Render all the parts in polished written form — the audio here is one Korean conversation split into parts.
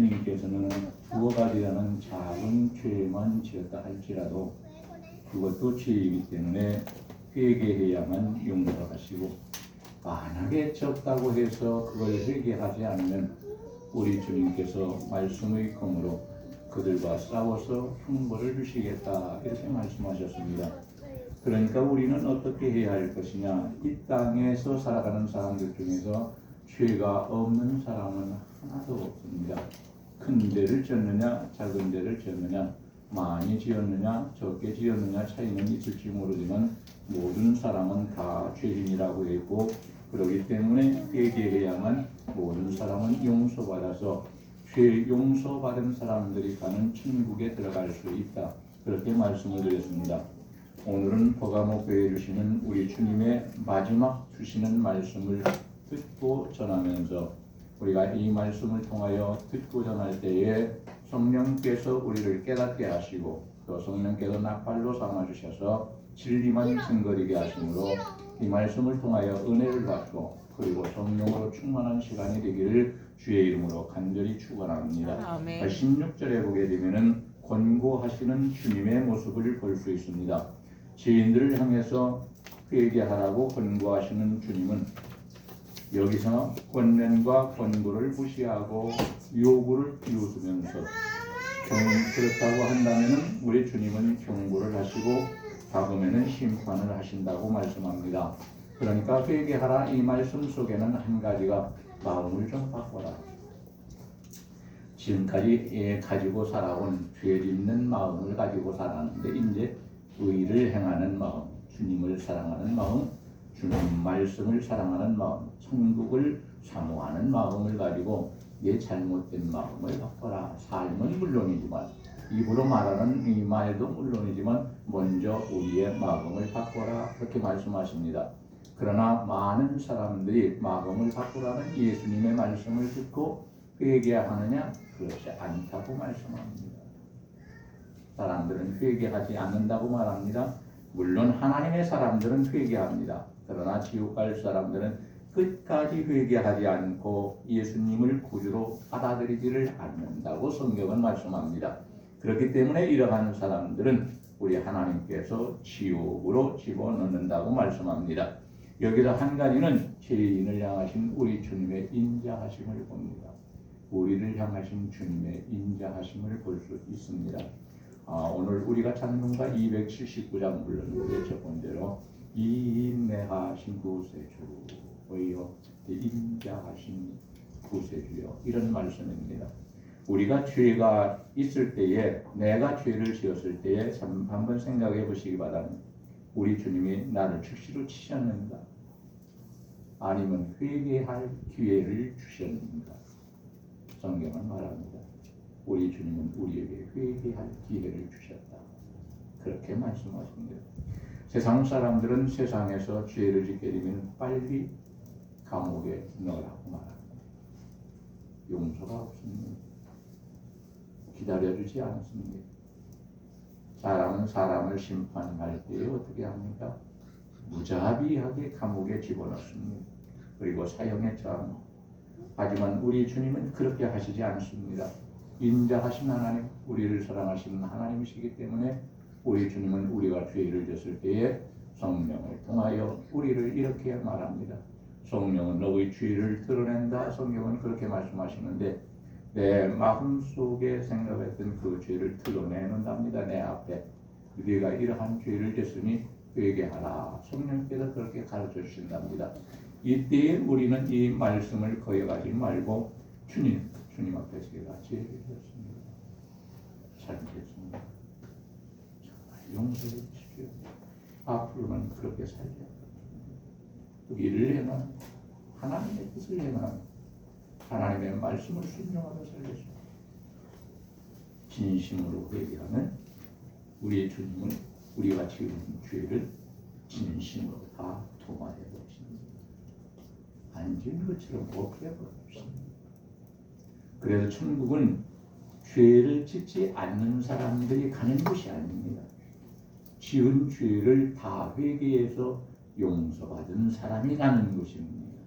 주님께서는 두어 가지라는 작은 죄만 지었다 할지라도 그것도 죄이기 때문에 회개해야만 용서하시고, 만약에 졌다고 해서 그걸 회개하지 않으면 우리 주님께서 말씀의 검으로 그들과 싸워서 형벌을 주시겠다, 이렇게 말씀하셨습니다. 그러니까 우리는 어떻게 해야 할 것이냐? 이 땅에서 살아가는 사람들 중에서 죄가 없는 사람은 하나도 없습니다. 큰 죄를 지었느냐 작은 죄를 지었느냐, 많이 지었느냐 적게 지었느냐 차이는 있을지 모르지만 모든 사람은 다 죄인이라고 했고, 그렇기 때문에 회개해야만 모든 사람은 용서받아서 죄 용서받은 사람들이 가는 천국에 들어갈 수 있다, 그렇게 말씀을 드렸습니다. 오늘은 버가모 교회에 주시는 우리 주님의 마지막 주시는 말씀을 듣고 전하면서, 우리가 이 말씀을 통하여 듣고 전할 때에 성령께서 우리를 깨닫게 하시고 또 성령께서 나팔로 삼아주셔서 진리만 증거리게 하심으로 이 말씀을 통하여 은혜를 받고 그리고 성령으로 충만한 시간이 되기를 주의 이름으로 간절히 축원합니다. 16절에 보게 되면은 권고하시는 주님의 모습을 볼 수 있습니다. 죄인들을 향해서 회개하라고 권고하시는 주님은 여기서 권면과 권고를 무시하고 요구를 비웃으면서, 그렇다고 한다면 우리 주님은 경고를 하시고 다음에는 심판을 하신다고 말씀합니다. 그러니까 회개하라 이 말씀 속에는 한 가지가 마음을 좀 바꿔라. 지금까지 가지고 살아온 죄 짓는 마음을 가지고 살았는데 이제 의를 행하는 마음, 주님을 사랑하는 마음, 주님 말씀을 사랑하는 마음, 천국을 사모하는 마음을 가지고 내 잘못된 마음을 바꿔라. 삶은 물론이지만, 입으로 말하는 이 말도 물론이지만 먼저 우리의 마음을 바꿔라, 그렇게 말씀하십니다. 그러나 많은 사람들이 마음을 바꾸라는 예수님의 말씀을 듣고 회개하느냐? 그렇지 않다고 말씀합니다. 사람들은 회개하지 않는다고 말합니다. 물론 하나님의 사람들은 회개합니다. 그러나 지옥 갈 사람들은 끝까지 회개하지 않고 예수님을 구주로 받아들이지를 않는다고 성경은 말씀합니다. 그렇기 때문에 이러한 사람들은 우리 하나님께서 지옥으로 집어넣는다고 말씀합니다. 여기서 한 가지는 죄인을 향하신 우리 주님의 인자하심을 봅니다. 우리를 향하신 주님의 인자하심을 볼 수 있습니다. 오늘 우리가 찬송가 279장 불렀는데 첫 번째로 인내하신 구세주여, 인자하신 구세주여, 이런 말씀입니다. 우리가 죄가 있을 때에, 내가 죄를 지었을 때에 한번 생각해 보시기 바랍니다. 우리 주님이 나를 즉시로 치셨는가? 아니면 회개할 기회를 주셨는가? 성경은 말합니다. 우리 주님은 우리에게 회개할 기회를 주셨다, 그렇게 말씀하십니다. 세상 사람들은 세상에서 죄를 짓게 되면 빨리 감옥에 넣으라고 말합니다. 용서가 없습니다. 기다려주지 않습니다. 사람은 사람을 심판할 때에 어떻게 합니까? 무자비하게 감옥에 집어넣습니다. 그리고 사형에 처합니다. 하지만 우리 주님은 그렇게 하시지 않습니다. 인자하신 하나님, 우리를 사랑하시는 하나님이시기 때문에 우리 주님은 우리가 죄를 졌을 때에 성령을 통하여 우리를 이렇게 말합니다. 성령은 너의 죄를 드러낸다. 성경은 그렇게 말씀하시는데 내 마음속에 생각했던 그 죄를 드러내는답니다. 내 앞에 네가 이러한 죄를 졌으니 회개하라. 성령께서 그렇게 가르쳐 주신답니다. 이때에 우리는 이 말씀을 거역하지 말고 주님 앞에 제가 죄를 졌습니다. 잘못했습니다. 정말 용서해 주십시오. 앞으로는 그렇게 살게 의를 행하는, 하나님의 뜻을 행하는, 하나님의 말씀을 순종하며 살겠습니다. 진심으로 회개하는 우리의 주님은 우리가 지은 죄를 진심으로 다 도말해 주십니다. 안 지은 것처럼 없게 해주십니다. 그래서 천국은 죄를 짓지 않는 사람들이 가는 곳이 아닙니다. 지은 죄를 다 회개해서 용서받은 사람이 가는 곳입니다.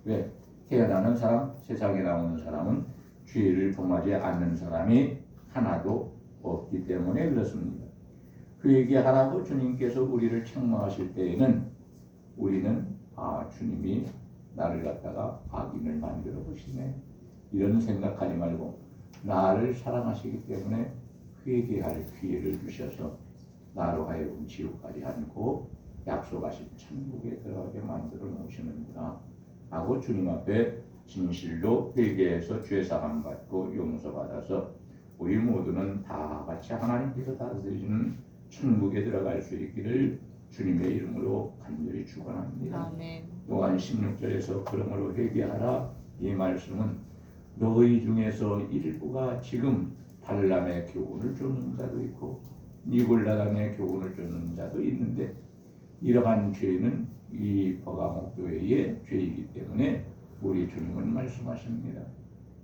왜? 태어나는 사람, 세상에 나오는 사람은 죄를 범하지 않는 사람이 하나도 없기 때문에 그렇습니다. 회개하라고 주님께서 우리를 책망하실 때에는 우리는 주님이 나를 갖다가 악인을 만들어 보시네 이런 생각하지 말고 나를 사랑하시기 때문에 회개할 기회를 주셔서 나로 하여금 지옥 가지 않고 약속하신 천국에 들어가게 만들어 놓으시는구나 하고 주님 앞에 진실로 회개해서 죄사함 받고 용서받아서 우리 모두는 다 같이 하나님께서 다스리시는 천국에 들어갈 수 있기를 주님의 이름으로 간절히 축원합니다. 아멘. 또한 16절에서 그러므로 회개하라 이 말씀은 너희 중에서 일부가 지금 발람의 교훈을 쫓는 자도 있고 니골라당의 교훈을 쫓는 자도 있는데 이러한 죄는 이 버가모 교회의 죄이기 때문에 우리 주님은 말씀하십니다.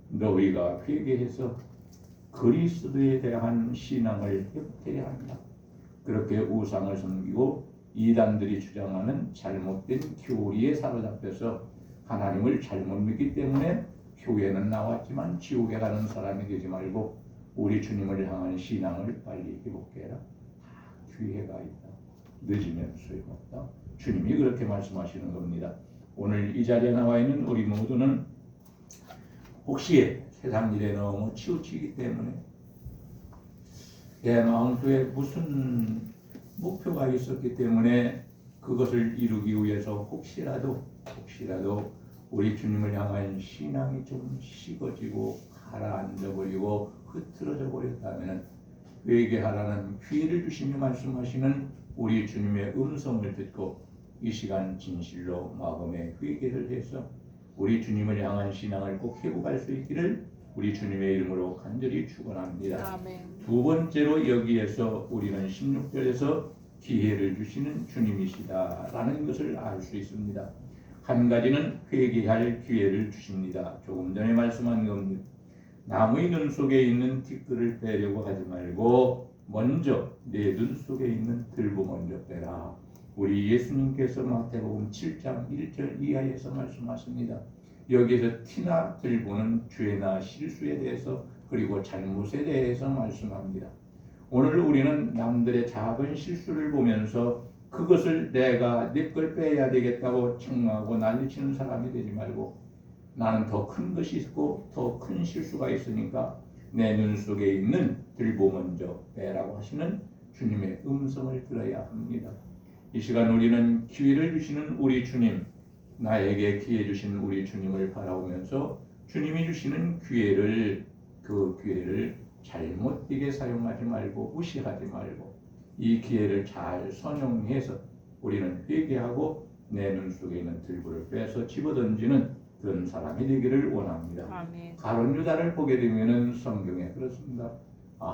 너희가 회개해서 그리스도에 대한 신앙을 회복해야 한다. 그렇게 우상을 섬기고 이단들이 주장하는 잘못된 교리에 사로잡혀서 하나님을 잘못 믿기 때문에 교회는 나왔지만 지옥에 가는 사람이 되지 말고 우리 주님을 향한 신앙을 빨리 회복해라. 다 기회가 있다. 늦으면 소용없다. 주님이 그렇게 말씀하시는 겁니다. 오늘 이 자리에 나와 있는 우리 모두는 혹시 세상 일에 너무 치우치기 때문에 내 마음속에 무슨 목표가 있었기 때문에 그것을 이루기 위해서 혹시라도 우리 주님을 향한 신앙이 좀 식어지고 가라앉아 버리고 흐트러져 버렸다면 회개하라는 기회를 주시며 말씀하시는 우리 주님의 음성을 듣고 이 시간 진실로 마음의 회개를 해서 우리 주님을 향한 신앙을 꼭 회복할 수 있기를 우리 주님의 이름으로 간절히 축원합니다. 아멘. 두 번째로 여기에서 우리는 16절에서 기회를 주시는 주님이시다라는 것을 알 수 있습니다. 한 가지는 회개할 기회를 주십니다. 조금 전에 말씀한 겁니다. 나무의 눈 속에 있는 티끌을 빼려고 하지 말고 먼저 내 눈 속에 있는 들보 먼저 빼라. 우리 예수님께서 마태복음 7장 1절 이하에서 말씀하십니다. 여기에서 티나 들보는 죄나 실수에 대해서 그리고 잘못에 대해서 말씀합니다. 오늘 우리는 남들의 작은 실수를 보면서 그것을 내가 내 걸 빼야 되겠다고 책망하고 난리치는 사람이 되지 말고 나는 더 큰 것이 있고 더 큰 실수가 있으니까 내 눈 속에 있는 들보 먼저 빼라고 하시는 주님의 음성을 들어야 합니다. 이 시간 우리는 기회를 주시는 우리 주님, 나에게 기회 주신 우리 주님을 바라보면서 주님이 주시는 기회를 그 기회를 잘못되게 사용하지 말고 무시하지 말고 이 기회를 잘 선용해서 우리는 회개하고 내 눈 속에 있는 들보를 빼서 집어던지는 그런 사람이 되기를 원합니다. 아멘. 가룟 유다를 보게 되면은 성경에 그렇습니다.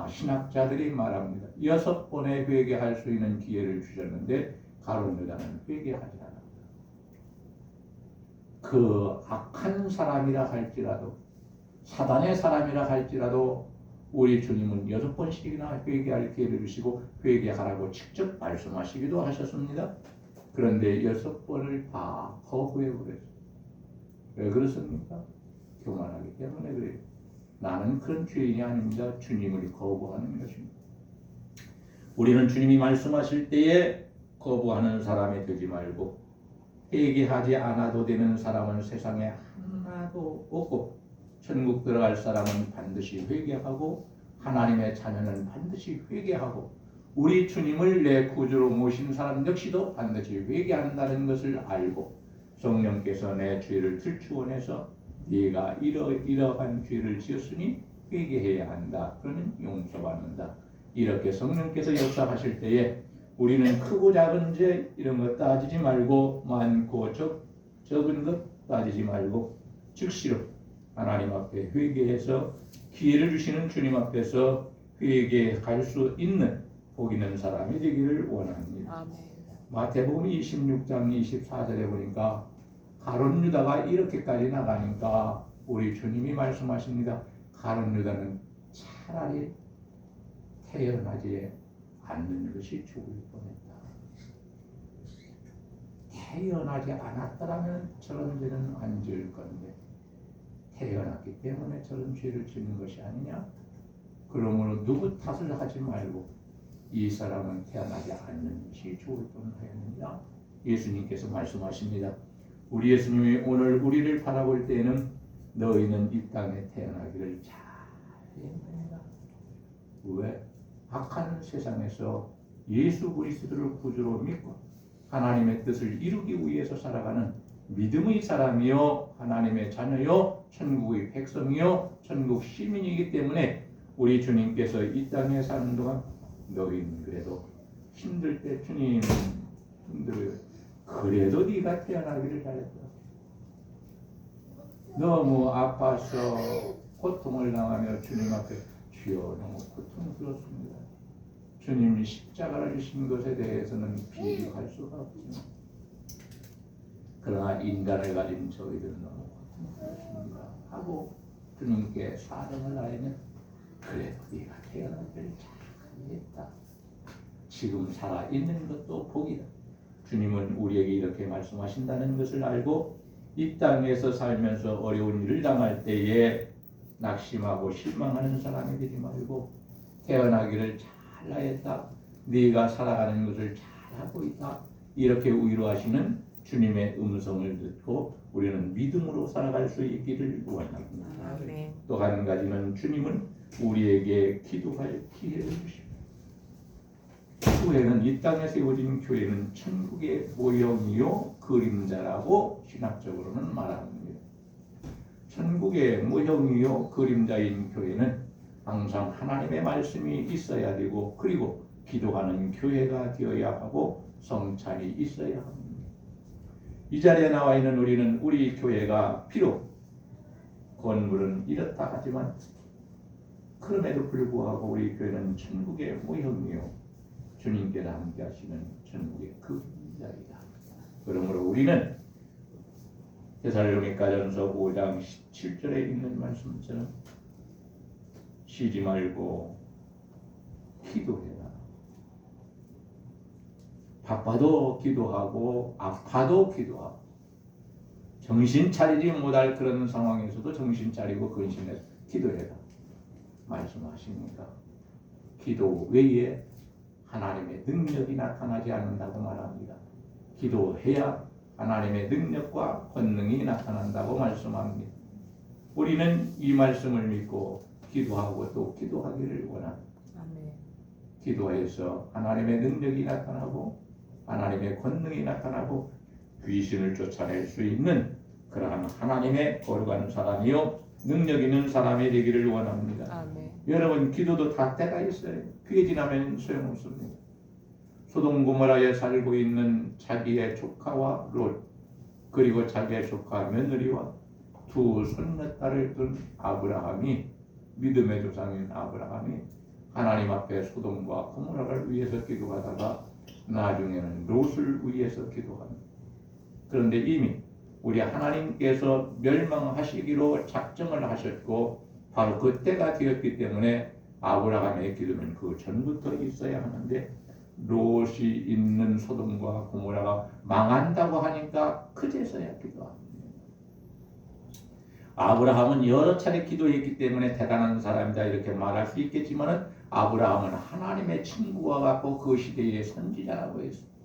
신학자들이 말합니다. 6번의 회개할 수 있는 기회를 주셨는데 가룟 유다는 회개하지 않았다. 그 악한 사람이라 할지라도 사단의 사람이라 할지라도 우리 주님은 6번씩이나 회개할 기회를 주시고 회개하라고 직접 말씀하시기도 하셨습니다. 그런데 6번을 다 거부해버렸어요. 왜 그렇습니까? 교만하기 때문에 그래요. 나는 그런 죄인이 아닙니다. 주님을 거부하는 것입니다. 우리는 주님이 말씀하실 때에 거부하는 사람이 되지 말고 회개하지 않아도 되는 사람은 세상에 하나도 없고 천국 들어갈 사람은 반드시 회개하고 하나님의 자녀는 반드시 회개하고 우리 주님을 내 구주로 모신 사람 역시도 반드시 회개한다는 것을 알고 성령께서 내 죄를 들추어내서 네가 이러한 죄를 지었으니 회개해야 한다. 그러면 용서받는다. 이렇게 성령께서 역사하실 때에 우리는 크고 작은 죄 이런 것 따지지 말고 많고 적은 것 따지지 말고 즉시로 하나님 앞에 회개해서 기회를 주시는 주님 앞에서 회개할 수 있는 복 있는 사람이 되기를 원합니다. 아멘. 마태복음 26장 24절에 보니까 가룟 유다가 이렇게까지 나가니까 우리 주님이 말씀하십니다. 가룟 유다는 차라리 태어나지 않는 것이 좋을 뻔했다. 태어나지 않았더라면 저런 죄는 안 지을 건데 태어났기 때문에 저런 죄를 짓는 것이 아니냐? 그러므로 누구 탓을 하지 말고 이 사람은 태어나지 않는지 좋을 뻔하였느냐? 예수님께서 말씀하십니다. 우리 예수님이 오늘 우리를 바라볼 때는 너희는 이 땅에 태어나기를 잘했느니라. 왜? 악한 세상에서 예수 그리스도를 구주로 믿고 하나님의 뜻을 이루기 위해서 살아가는 믿음의 사람이요 하나님의 자녀요 천국의 백성이요 천국 시민이기 때문에 우리 주님께서 이 땅에 사는 동안 너희는 그래도 힘들 때 주님 힘들어요. 그래도 네가 태어나기를 잘했다. 너무 아파서 고통을 당하며 주님 앞에 주여 너무 고통스럽습니다. 주님이 십자가를 지신 것에 대해서는 비교할 수가 없지만 그러나 인간을 가진 저희들은 너무 고통스럽습니다 하고 주님께 사정을 하면 그래도 네가 태어나기를 잘했다. 지금 살아있는 것도 복이다. 주님은 우리에게 이렇게 말씀하신다는 것을 알고 이 땅에서 살면서 어려운 일을 당할 때에 낙심하고 실망하는 사람이 되지 말고 태어나기를 잘하였다. 네가 살아가는 것을 잘하고 있다. 이렇게 위로하시는 주님의 음성을 듣고 우리는 믿음으로 살아갈 수 있기를 원합니다. 또 한 가지는 주님은 우리에게 기도할 기회를 주십니다. 교회는 이 땅에 세워진 교회는 천국의 모형이요 그림자라고 신학적으로는 말합니다. 천국의 모형이요 그림자인 교회는 항상 하나님의 말씀이 있어야 되고 그리고 기도하는 교회가 되어야 하고 성찬이 있어야 합니다. 이 자리에 나와 있는 우리는 우리 교회가 비록 건물은 이렇다 하지만 그럼에도 불구하고 우리 교회는 천국의 모형이요 주님께서 함께 하시는 천국의 그림자이다. 그러므로 우리는 데살로니가전서 5장 17절에 있는 말씀처럼 쉬지 말고 기도해라. 바빠도 기도하고 아파도 기도하고 정신 차리지 못할 그런 상황에서도 정신 차리고 근신해서 기도해라 말씀하십니다. 기도 외에 하나님의 능력이 나타나지 않는다고 말합니다. 기도해야 하나님의 능력과 권능이 나타난다고 말씀합니다. 우리는 이 말씀을 믿고 기도하고 또 기도하기를 원합니다. 기도해서 하나님의 능력이 나타나고 하나님의 권능이 나타나고 귀신을 쫓아낼 수 있는 그러한 하나님의 거룩한 사람이요 능력 있는 사람이 되기를 원합니다. 아멘. 여러분 기도도 다 때가 있어요. 그게 지나면 소용없습니다. 소돔 고모라에 살고 있는 자기의 조카와 롯 그리고 자기의 조카 며느리와 두 손녀딸을 둔 아브라함이 믿음의 조상인 아브라함이 하나님 앞에 소돔과 고모라를 위해서 기도하다가 나중에는 롯을 위해서 기도합니다. 그런데 이미 우리 하나님께서 멸망하시기로 작정을 하셨고 바로 그때가 되었기 때문에 아브라함의 기도는 그 전부터 있어야 하는데 롯이 있는 소돔과 고모라가 망한다고 하니까 그제서야 기도합니다. 아브라함은 여러 차례 기도했기 때문에 대단한 사람이다 이렇게 말할 수 있겠지만 아브라함은 하나님의 친구와 같고 그 시대의 선지자라고 했습니다.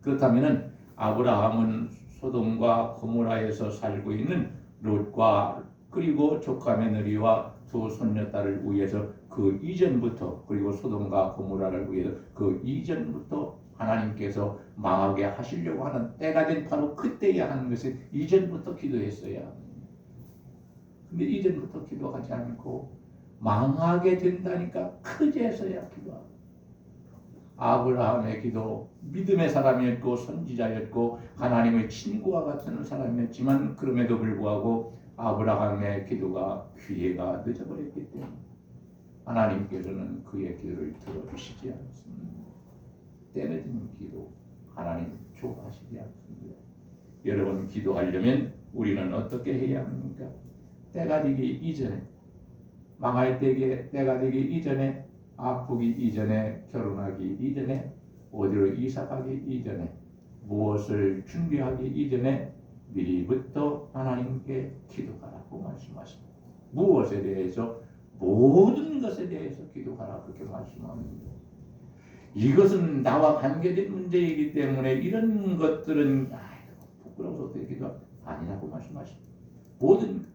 그렇다면 아브라함은 소돔과 고모라에서 살고 있는 롯과 그리고 조카 며느리와 두 손녀딸을 위해서 그 이전부터 그리고 소돔과 고모라를 위해서 그 이전부터 하나님께서 망하게 하시려고 하는 때가 된 바로 그때야 하는 것을 이전부터 기도했어야 합니다. 근데 이전부터 기도하지 않고 망하게 된다니까 그제서야 기도하고 아브라함의 기도 믿음의 사람이었고 선지자였고 하나님의 친구와 같은 사람이었지만 그럼에도 불구하고 아브라함의 기도가 기회가 늦어버렸기 때문에 하나님께서는 그의 기도를 들어주시지 않습니다. 때늦은 기도 하나님 좋아하시지 않습니다. 여러분 기도하려면 우리는 어떻게 해야 합니까? 때가 되기 이전에 망할 때가 되기 이전에 아프기 이전에 결혼하기 이전에 어디로 이사가기 이전에 무엇을 준비하기 이전에 미리부터 하나님께 기도하라고 말씀하십니다. 무엇에 대해서? 모든 것에 대해서 기도하라 그렇게 말씀합니다. 이것은 나와 관계된 문제이기 때문에 이런 것들은 부끄러워서 어떻게 기도 아니라고 말씀하십니다. 모든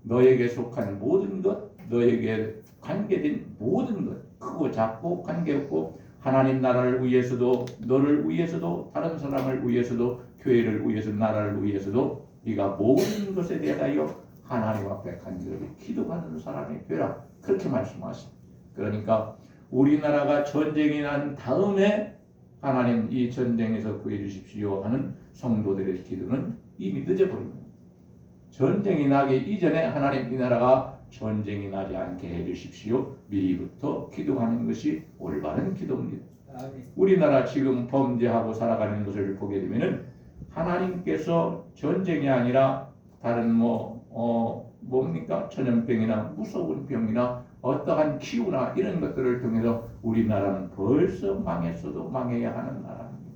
너에게 속한 모든 것, 너에게 관계된 모든 것, 크고 작고 관계없고 하나님 나라를 위해서도 너를 위해서도 다른 사람을 위해서도 교회를 위해서 나라를 위해서도 네가 모든 것에 대하여 하나님 앞에 간절히 기도하는 사람이 되라 그렇게 말씀하십니다. 그러니까 우리나라가 전쟁이 난 다음에 하나님 이 전쟁에서 구해 주십시오 하는 성도들의 기도는 이미 늦어버립니다. 전쟁이 나기 이전에 하나님 이 나라가 전쟁이 나지 않게 해주십시오. 미리부터 기도하는 것이 올바른 기도입니다. 우리나라 지금 범죄하고 살아가는 것을 보게 되면은 하나님께서 전쟁이 아니라 다른 뭡니까 전염병이나 무서운 병이나 어떠한 기후나 이런 것들을 통해서 우리나라는 벌써 망했어도 망해야 하는 나라입니다.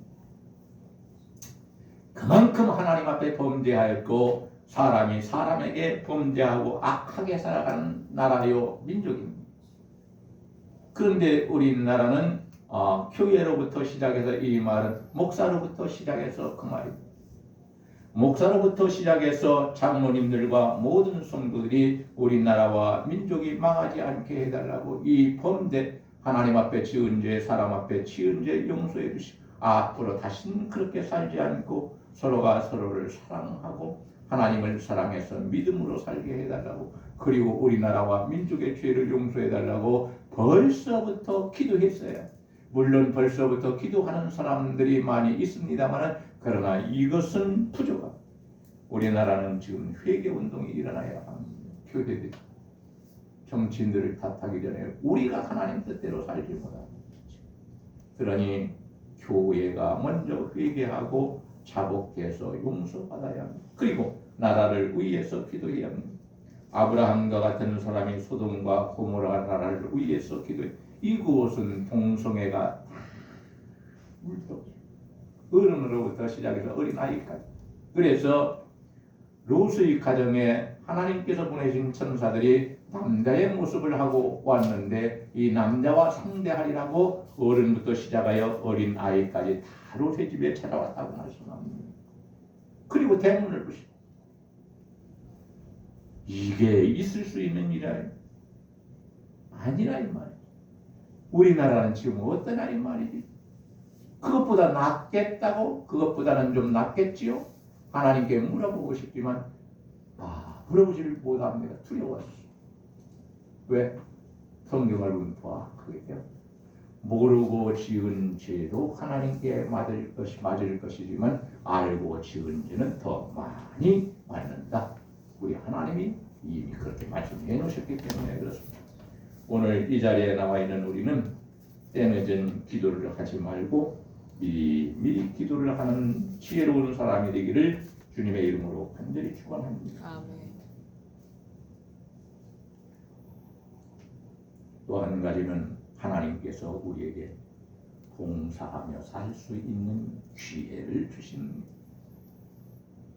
그만큼 하나님 앞에 범죄하였고 사람이 사람에게 범죄하고 악하게 살아가는 나라요 민족입니다. 그런데 우리나라는 교회로부터 시작해서 이 말은 목사로부터 시작해서 그 말입니다. 목사로부터 시작해서 장로님들과 모든 성도들이 우리나라와 민족이 망하지 않게 해달라고 이 범죄 하나님 앞에 지은 죄 사람 앞에 지은 죄 용서해 주시고 앞으로 다시는 그렇게 살지 않고 서로가 서로를 사랑하고 하나님을 사랑해서 믿음으로 살게 해달라고 그리고 우리나라와 민족의 죄를 용서해달라고 벌써부터 기도했어요. 물론 벌써부터 기도하는 사람들이 많이 있습니다만 그러나 이것은 부족합니다. 우리나라는 지금 회개운동이 일어나야 합니다. 교회들이 정치인들을 탓하기 전에 우리가 하나님 뜻대로 살지 못합니다. 그러니 교회가 먼저 회개하고 자복해서 용서받아야 합니다. 그리고 나라를 위해서 기도해야 합니다. 아브라함과 같은 사람이 소돔과 고모라 나라를 위해서 기도해. 이곳은 동성애가 물도 어른으로부터 시작해서 어린아이까지. 그래서 롯의 가정에 하나님께서 보내신 천사들이 남자의 모습을 하고 왔는데 이 남자와 상대하리라고 어른부터 시작하여 어린아이까지 다 롯의 집에 찾아왔다고 말씀합니다. 그리고 대문을 부시고 이게 있을 수 있는 일이야 아니라 이 말이야. 우리나라는 지금 어떠냐 이 말이지. 그것보다 낫겠다고? 그것보다는 좀 낫겠지요? 하나님께 물어보고 싶지만 물어보지를 못합니다. 두려워서. 왜? 성경을 보면 그게요. 모르고 지은 죄도 하나님께 맞을 것이지만 알고 지은 죄는 더 많이 맞는다. 우리 하나님이 이미 그렇게 말씀해 놓으셨기 때문에 그렇습니다. 오늘 이 자리에 나와 있는 우리는 때늦은 기도를 하지 말고 미리 기도를 하는 지혜로운 사람이 되기를 주님의 이름으로 간절히 축원합니다. 아멘. 또 한 가지는 하나님께서 우리에게 봉사하며 살 수 있는 기회를 주십니다.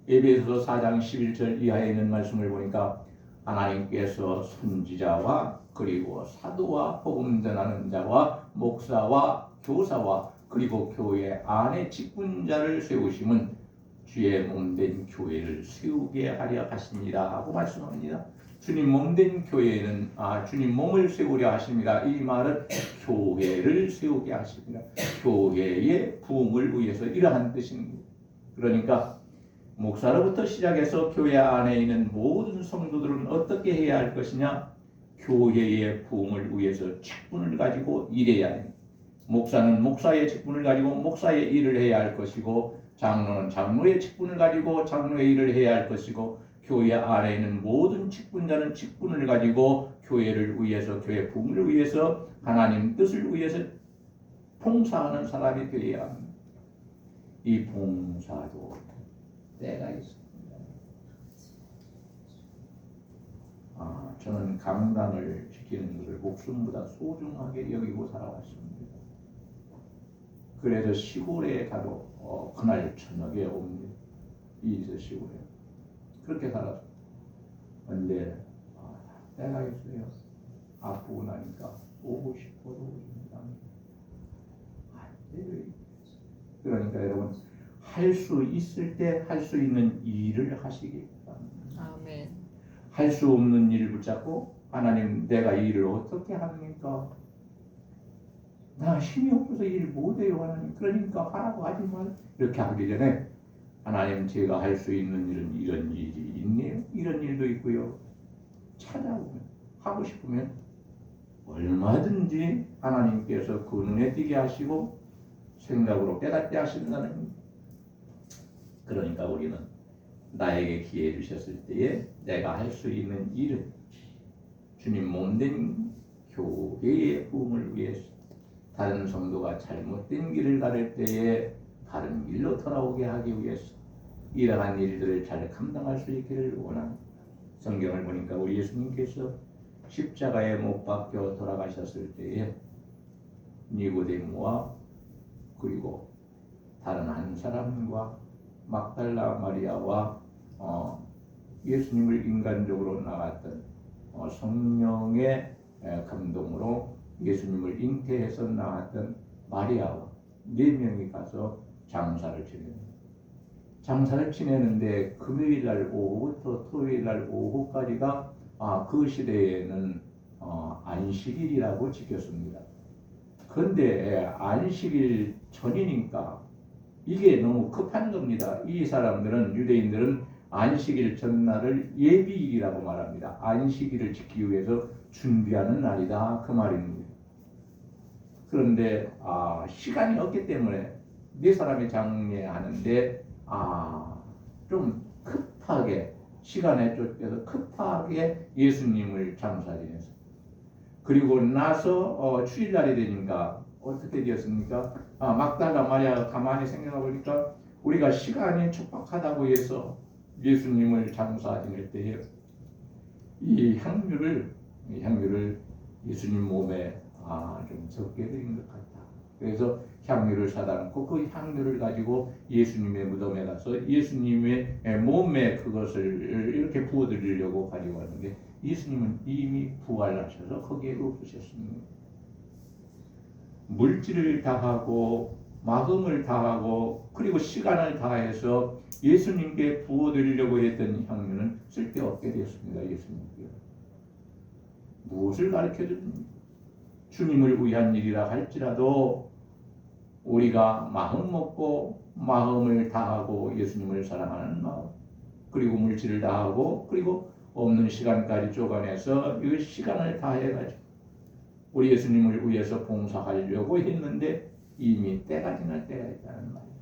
에베소서 4장 11절 이하에 있는 말씀을 보니까 하나님께서 선지자와 그리고 사도와 복음 전하는 자와 목사와 교사와 그리고 교회 안에 직분자를 세우심은 주의 몸된 교회를 세우게 하려 하십니다 하고 말씀합니다. 주님 몸된 교회는 주님 몸을 세우려 하십니다. 이 말은 교회를 세우게 하십니다. 교회의 부흥을 위해서 이러한 뜻입니다. 그러니까 목사로부터 시작해서 교회 안에 있는 모든 성도들은 어떻게 해야 할 것이냐? 교회의 부흥을 위해서 직분을 가지고 일해야 합니다. 목사는 목사의 직분을 가지고 목사의 일을 해야 할 것이고 장로는 장로의 직분을 가지고 장로의 일을 해야 할 것이고 교회 안에 있는 모든 직분자는 직분을 가지고 교회를 위해서 교회 부흥을 위해서 하나님 뜻을 위해서 봉사하는 사람이 되어야 합니다. 이 봉사도 때가 있습니다. 저는 강단을 지키는 것을 목숨보다 소중하게 여기고 살아왔습니다. 그래서 시골에 가도 그날 저녁에 옵니다. 있으시고요. 그렇게 살았어요. 근데 때가 있어요. 아프고 나니까 오고 싶어도 오십니다. 그러니까 여러분 할 수 있을 때 할 수 있는 일을 하시기 바랍니다. 아멘. 할 수 없는 일을 붙잡고 하나님 내가 이 일을 어떻게 합니까? 나 힘이 없어서 일 못해요 하나님. 그러니까 하라고 하지 말. 이렇게 하기 전에 하나님 제가 할 수 있는 일은 이런 일이 있네요. 이런 일도 있고요. 찾아보면 하고 싶으면 얼마든지 하나님께서 그 눈에 띄게 하시고 생각으로 깨닫게 하신다는 겁니다. 그러니까 우리는 나에게 기회 주셨을 때에 내가 할 수 있는 일은 주님 몸된 교회의 부흥을 위해서 다른 성도가 잘못된 길을 가를 때에 바른 길로 돌아오게 하기 위해서 이러한 일들을 잘 감당할 수 있기를 원합니다. 성경을 보니까 우리 예수님께서 십자가에 못 박혀 돌아가셨을 때에 니고데모와 그리고 다른 한 사람과 막달라 마리아와 예수님을 인간적으로 나갔던 성령의 감동으로 예수님을 잉태해서 나왔던 마리아와 4명이 가서 장사를 지냅니다. 장사를 지내는데 금요일날 오후부터 토요일날 오후까지가 그 시대에는 안식일이라고 지켰습니다. 그런데 안식일 전이니까 이게 너무 급한 겁니다. 이 사람들은 유대인들은 안식일 전날을 예비일이라고 말합니다. 안식일을 지키기 위해서 준비하는 날이다 그 말입니다. 그런데 시간이 없기 때문에 4사람이 장례하는데 좀 급하게 시간에 쫓겨서 급하게 예수님을 장사지냈어요. 그리고 나서 주일날이 되니까 어떻게 되었습니까? 막달라 마리아가 가만히 생각해 보니까 우리가 시간이 촉박하다고 해서 예수님을 장사 지낼 때에 이 향유를 예수님 몸에 좀 적게 드린 것 같다. 그래서 향유를 사다 놓고 그 향유를 가지고 예수님의 무덤에 가서 예수님의 몸에 그것을 이렇게 부어드리려고 가지고 왔는데 예수님은 이미 부활하셔서 거기에 없으셨습니다. 물질을 다하고 마음을 다하고 그리고 시간을 다해서 예수님께 부어드리려고 했던 향유는 쓸데없게 되었습니다. 예수님께 무엇을 가르쳐줍니까? 주님을 위한 일이라 할지라도 우리가 마음 먹고 마음을 다하고 예수님을 사랑하는 마음 그리고 물질을 다하고 그리고 없는 시간까지 쪼가내서 이 시간을 다해가지고 우리 예수님을 위해서 봉사하려고 했는데 이미 때가 지날 때가 있다는 말이에요.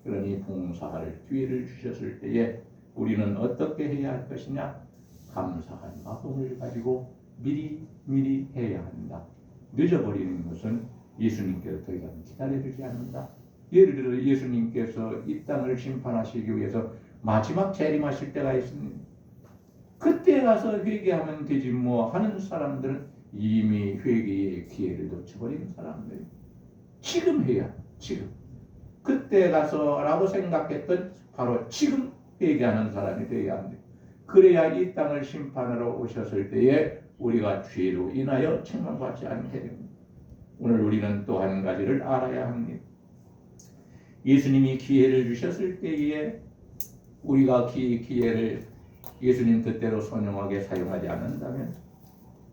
그러니 봉사할 기회를 주셨을 때에 우리는 어떻게 해야 할 것이냐? 감사한 마음을 가지고 미리 해야 한다. 늦어버리는 것은 예수님께서 더 이상 기다려주지 않는다. 예를 들어 예수님께서 이 땅을 심판하시기 위해서 마지막 재림하실 때가 있습니다. 그때 가서 회개하면 되지 뭐 하는 사람들은 이미 회개의 기회를 놓쳐버린 사람들이 지금 해야 지금 그때 가서라고 생각했던 바로 지금 회개하는 사람이 되어야 합니다. 그래야 이 땅을 심판하러 오셨을 때에 우리가 죄로 인하여 책망받지 않게 됩니다. 오늘 우리는 또 한 가지를 알아야 합니다. 예수님이 기회를 주셨을 때에 우리가 기회를 예수님 뜻대로 선용하게 사용하지 않는다면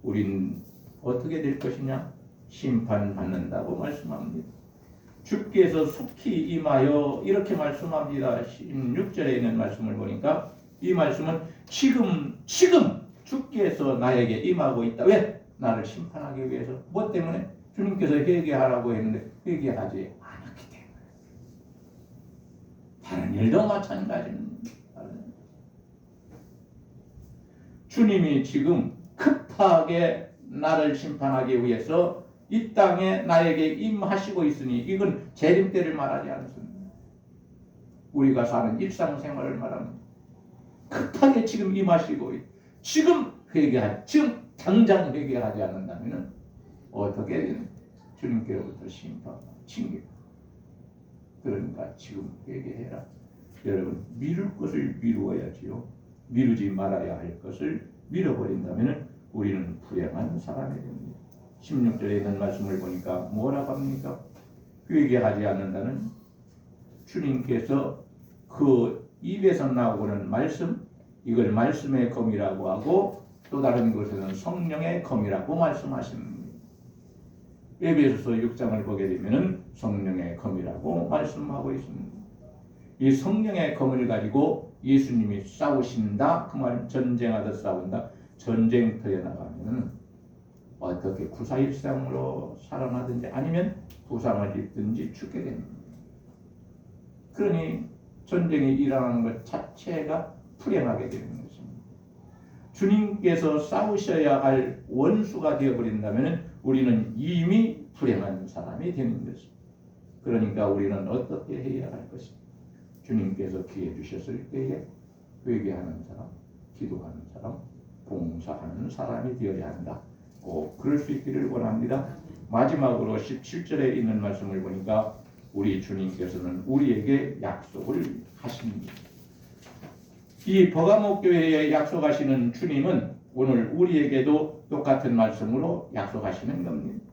우리는 어떻게 될 것이냐? 심판받는다고 말씀합니다. 주께서 속히 임하여 이렇게 말씀합니다. 16절에 있는 말씀을 보니까 이 말씀은 지금 주께서 나에게 임하고 있다. 왜? 나를 심판하기 위해서. 뭐 때문에? 주님께서 회개하라고 했는데 회개하지 않았기 때문에. 다른 일도 마찬가지입니다. 주님이 지금 급하게 나를 심판하기 위해서 이 땅에 나에게 임하시고 있으니 이건 재림 때를 말하지 않습니다. 우리가 사는 일상생활을 말합니다. 급하게 지금 임하시고 지금 당장 회개하지 않는다면 어떻게 되는 주님께로부터 심판, 징계. 그러니까 지금 회개해라. 여러분, 미룰 것을 미루어야지요. 미루지 말아야 할 것을 밀어버린다면 우리는 불행한 사람이 됩니다. 16절에 있는 말씀을 보니까 뭐라고 합니까? 회개하지 않는다는 주님께서 그 입에서 나오는 말씀, 이걸 말씀의 검이라고 하고 또 다른 곳에는 성령의 검이라고 말씀하십니다. 에베소서 6장을 보게 되면 성령의 검이라고 말씀하고 있습니다. 이 성령의 검을 가지고 예수님이 싸우신다, 그 말 전쟁하듯 싸운다. 전쟁터에 나가면 어떻게 구사일생으로 살아나든지 아니면 부상을 입든지 죽게 됩니다. 그러니 전쟁이 일어나는 것 자체가 불행하게 되는 것입니다. 주님께서 싸우셔야 할 원수가 되어버린다면 우리는 이미 불행한 사람이 되는 것입니다. 그러니까 우리는 어떻게 해야 할 것입니까? 주님께서 기회 주셨을 때에 회개하는 사람, 기도하는 사람, 봉사하는 사람이 되어야 한다. 꼭 그럴 수 있기를 원합니다. 마지막으로 17절에 있는 말씀을 보니까 우리 주님께서는 우리에게 약속을 하십니다. 이 버가모 교회에 약속하시는 주님은 오늘 우리에게도 똑같은 말씀으로 약속하시는 겁니다.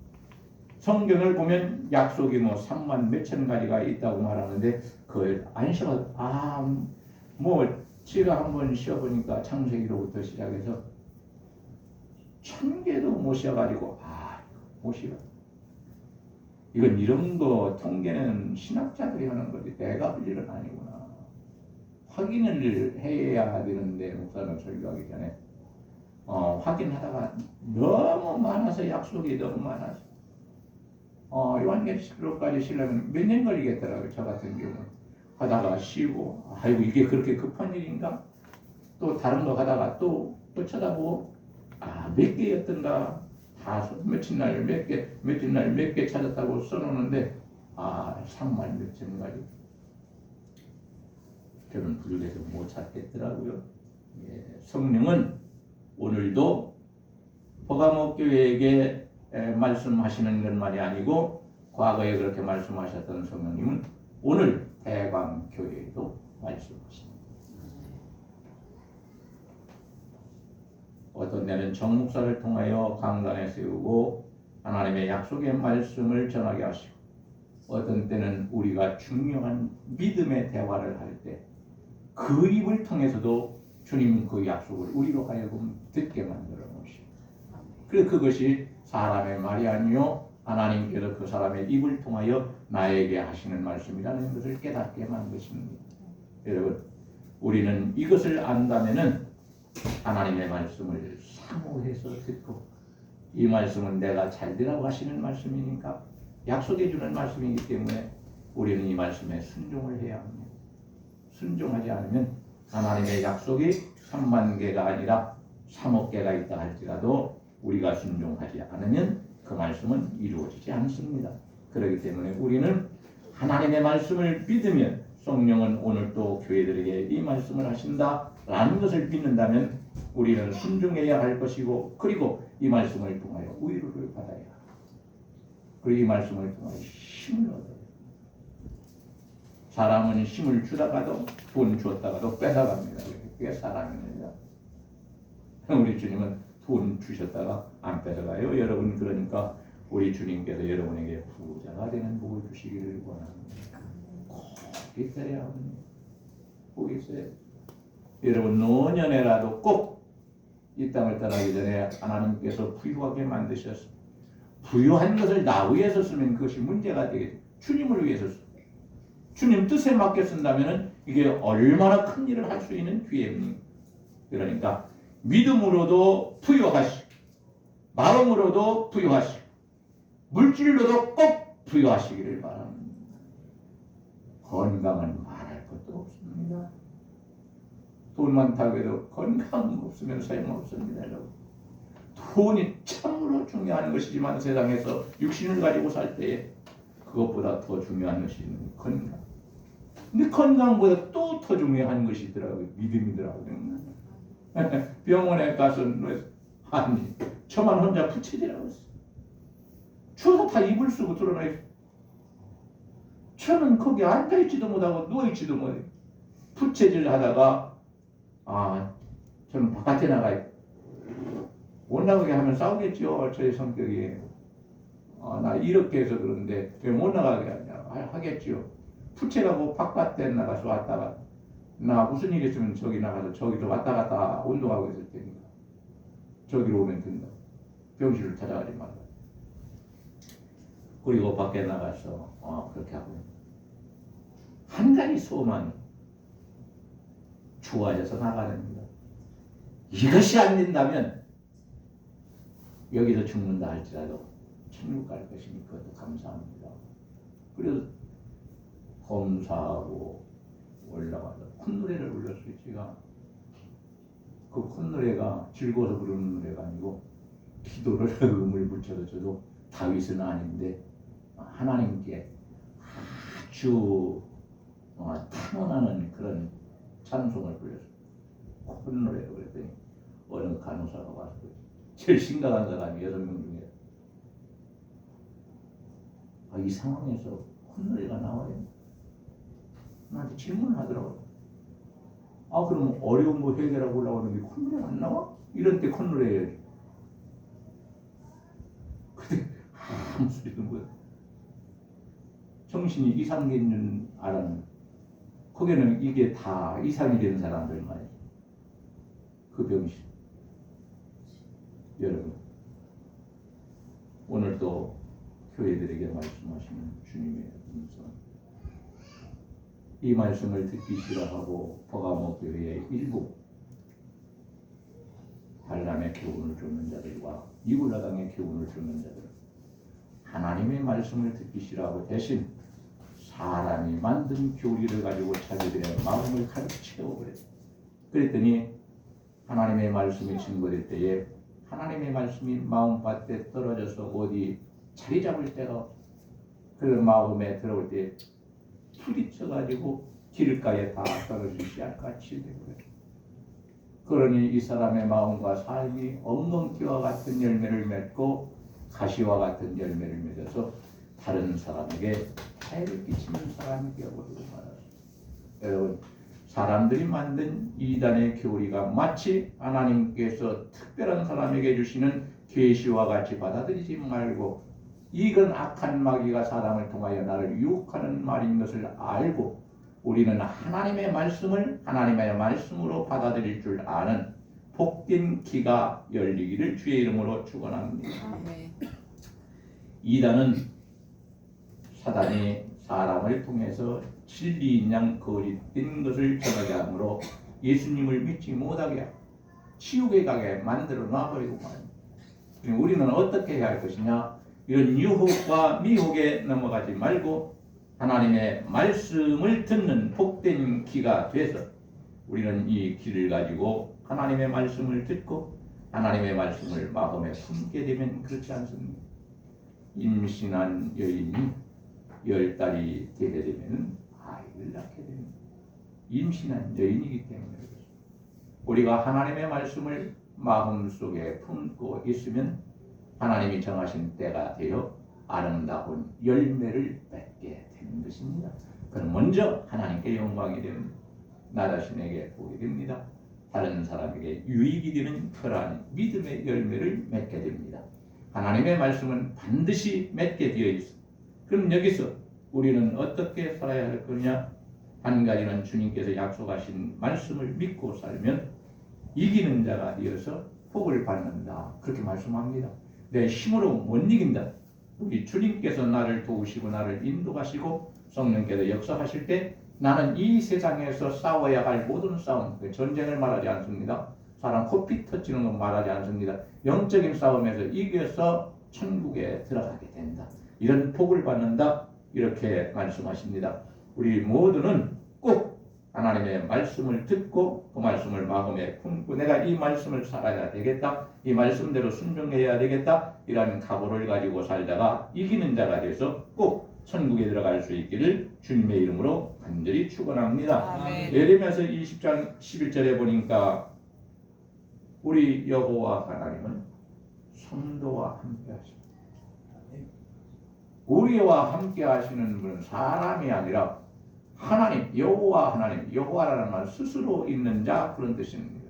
성경을 보면 약속이 3만 몇천 가지가 있다고 말하는데 그걸 안 쉬어. 제가 한번 쉬어보니까 창세기로부터 시작해서 1000개도 못 쉬어가지고 못 쉬어. 이건 이런 거 통계는 신학자들이 하는 거지 내가 할 일은 아니구나. 확인을 해야 되는데 목사는 설교하기 전에 확인하다가 너무 많아서 약속이 너무 많아서 요한계시록까지 쉬려면 몇 년 걸리겠더라고요. 저 같은 경우는 하다가 쉬고 아이고 이게 그렇게 급한 일인가? 또 다른 거 하다가 또 쳐다보고 몇 개였던가 며칠 날 몇 개 찾았다고 써놓는데 3만 몇천 가지. 저는 부족해서 못 찾겠더라고요. 성령은 오늘도 버가모 교회에게 말씀하시는 것만이 아니고 과거에 그렇게 말씀하셨던 성령님은 오늘 대광 교회에도 말씀하십니다. 어떤 때는 정목사를 통하여 강단에 세우고 하나님의 약속의 말씀을 전하게 하시고 어떤 때는 우리가 중요한 믿음의 대화를 할 때 그 입을 통해서도 주님은 그 약속을 우리로 하여금 듣게 만들어 놓으십니다. 그래서 그것이 사람의 말이 아니요 하나님께서 그 사람의 입을 통하여 나에게 하시는 말씀이라는 것을 깨닫게 만드십니다. 여러분, 우리는 이것을 안다면은 하나님의 말씀을 사모해서 듣고 이 말씀은 내가 잘 되라고 하시는 말씀이니까 약속해 주는 말씀이기 때문에 우리는 이 말씀에 순종을 해야 합니다. 순종하지 않으면 하나님의 약속이 3만 개가 아니라 3억 개가 있다 할지라도 우리가 순종하지 않으면 그 말씀은 이루어지지 않습니다. 그렇기 때문에 우리는 하나님의 말씀을 믿으면 성령은 오늘 또 교회들에게 이 말씀을 하신다라는 것을 믿는다면 우리는 순종해야 할 것이고 그리고 이 말씀을 통하여 위로를 받아야 합니다. 그리고 이 말씀을 통하여 힘을 얻어야 합니다. 사람은 힘을 주다가도 돈 주었다가도 뺏어갑니다. 그게 사람입니다. 우리 주님은 돈 주셨다가 안 뺏어가요. 여러분, 그러니까 우리 주님께서 여러분에게 부자가 되는 복을 주시기를 원합니다. 꼭 있어야 합니다. 꼭 있어야. 여러분, 노년에라도 꼭 이 땅을 떠나기 전에 하나님께서 부유하게 만드셨습니다. 부유한 것을 나 위해서 쓰면 그것이 문제가 되겠죠. 주님을 위해서 쓰. 주님 뜻에 맡겨 쓴다면 이게 얼마나 큰 일을 할 수 있는 기회입니까? 그러니까 믿음으로도 부유하시고 마음으로도 부유하시고 물질로도 꼭 부유하시기를 바랍니다. 건강은 말할 것도 없습니다. 돈 많다고 해도 건강 없으면 소용없습니다. 여러분. 돈이 참으로 중요한 것이지만 세상에서 육신을 가지고 살 때에 그것보다 더 중요한 것이 있는 건강. 근데 건강보다 또 더 중요한 것이 있더라고요. 믿음이더라고요. 병원에 가서 저만 혼자 부채질하고 있어. 추워서 다 이불 쓰고 드러나 있어. 저는 거기 앉아있지도 못하고 누워있지도 못해. 부채질 하다가 저는 바깥에 나가요. 못 나가게 하면 싸우겠죠. 저의 성격이. 나 이렇게 해서 그런데 왜 못 나가게 하냐. 하겠죠. 부채가 뭐 바깥에 나가서 왔다가 나 무슨 일 있으면 저기 나가서 저기로 왔다 갔다 운동하고 있을 테니까 저기로 오면 된다. 병실을 찾아가지 말라. 그리고 밖에 나가서 그렇게 하고 한 가지 소망이 좋아져서 나가랍니다. 이것이 안 된다면 여기서 죽는다 할지라도 천국 갈 것이니 그것도 감사합니다. 그래서 검사하고 올라가서 콧노래를 불렀어요. 제가 그 콧노래가 즐거워서 부르는 노래가 아니고 기도를 음을 붙여서 저도 다윗은 아닌데 하나님께 아주 탄원하는 그런 찬송을 불렀어요. 콧노래로 그랬더니 어느 간호사가 와서 제일 심각한 사람이 6명 중에 이 상황에서 콧노래가 나와요. 나한테 질문을 하더라고요. 그럼 어려운 거 해결하고 올라오는데 콧노래가 안 나와? 이런 때 콧노래 해야지. 근데 아무 소리도 못 해. 정신이 이상된 줄 알았는데 거기는 이게 다 이상이 된 사람들 말이에요. 그 병실. 여러분 오늘도 교회들에게 말씀하시는 주님의 음성, 이 말씀을 듣기 싫어하고 버가모 교회의 일부 발람의 교훈을 쫓는 자들과 이굴라당의 교훈을 쫓는 자들, 하나님의 말씀을 듣기 싫어하고 대신 사람이 만든 교리를 가지고 자기들의 마음을 가득 채워버렸어요. 그랬더니 하나님의 말씀이 증거될 때에 하나님의 말씀이 마음밭에 떨어져서 어디 자리 잡을 때가 그 마음에 들어올 때 부딪혀가지고 길가에 다 떨어질 씨앗같이 되고요. 그러니 이 사람의 마음과 삶이 엉겅퀴와 같은 열매를 맺고 가시와 같은 열매를 맺어서 다른 사람에게 해를 끼치는 사람이 되어버리고 말았어요. 여러분 사람들이 만든 이단의 교리가 마치 하나님께서 특별한 사람에게 주시는 계시와 같이 받아들이지 말고 이건 악한 마귀가 사람을 통하여 나를 유혹하는 말인 것을 알고 우리는 하나님의 말씀을 하나님의 말씀으로 받아들일 줄 아는 복된 귀가 열리기를 주의 이름으로 축원합니다. 이단은 사단이 사람을 통해서 진리인 양 거짓된 것을 전하게 하므로 예수님을 믿지 못하게 하고 지옥에 가게 만들어 놔버리고 말입니다. 우리는 어떻게 해야 할 것이냐? 이런 유혹과 미혹에 넘어가지 말고 하나님의 말씀을 듣는 복된 귀가 돼서 우리는 이 귀를 가지고 하나님의 말씀을 듣고 하나님의 말씀을 마음에 품게 되면 그렇지 않습니다. 임신한 여인이 10달이 되게 되면 아이를 낳게 됩니다. 임신한 여인이기 때문에 그렇습니다. 우리가 하나님의 말씀을 마음속에 품고 있으면 하나님이 정하신 때가 되어 아름다운 열매를 맺게 되는 것입니다. 그럼 먼저 하나님께 영광이 됩니다. 나 자신에게 복이 됩니다. 다른 사람에게 유익이 되는 그러한 믿음의 열매를 맺게 됩니다. 하나님의 말씀은 반드시 맺게 되어 있습니다. 그럼 여기서 우리는 어떻게 살아야 할 거냐? 한 가지는 주님께서 약속하신 말씀을 믿고 살면 이기는 자가 되어서 복을 받는다. 그렇게 말씀합니다. 내 힘으로 못 이긴다. 우리 주님께서 나를 도우시고 나를 인도하시고 성령께서 역사하실 때 나는 이 세상에서 싸워야 할 모든 싸움, 전쟁을 말하지 않습니다. 사람 코피 터지는 건 말하지 않습니다. 영적인 싸움에서 이겨서 천국에 들어가게 된다. 이런 복을 받는다. 이렇게 말씀하십니다. 우리 모두는 꼭 하나님의 말씀을 듣고 그 말씀을 마음에 품고 내가 이 말씀을 살아야 되겠다. 이 말씀대로 순종해야 되겠다. 이런 각오를 가지고 살다가 이기는 자가 돼서 꼭 천국에 들어갈 수 있기를 주님의 이름으로 간절히 축원합니다. 예레미야서 20장 11절에 보니까 우리 여호와 하나님은 성도와 함께 하십니다. 우리와 함께 하시는 분은 사람이 아니라 하나님, 여호와 하나님, 여호와라는 말 스스로 있는 자 그런 뜻입니다.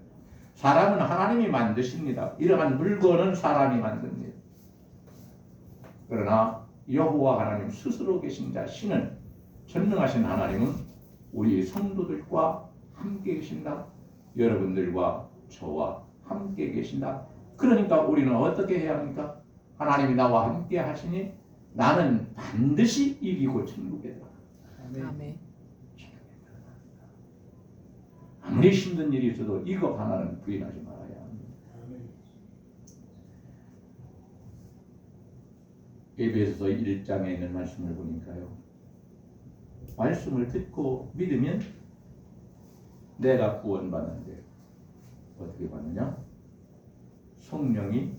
사람은 하나님이 만드십니다. 이러한 물건은 사람이 만듭니다. 그러나 여호와 하나님 스스로 계신 자 신은 전능하신 하나님은 우리 성도들과 함께 계신다. 여러분들과 저와 함께 계신다. 그러니까 우리는 어떻게 해야 합니까? 하나님이 나와 함께 하시니 나는 반드시 이기고 천국에 들어간다. 아멘. 아무리 힘든 일이 있어도 이거 하나는 부인하지 말아야 합니다. 에베소서 1장에 있는 말씀을 보니까요. 말씀을 듣고 믿으면 내가 구원받는데 어떻게 받느냐? 성령이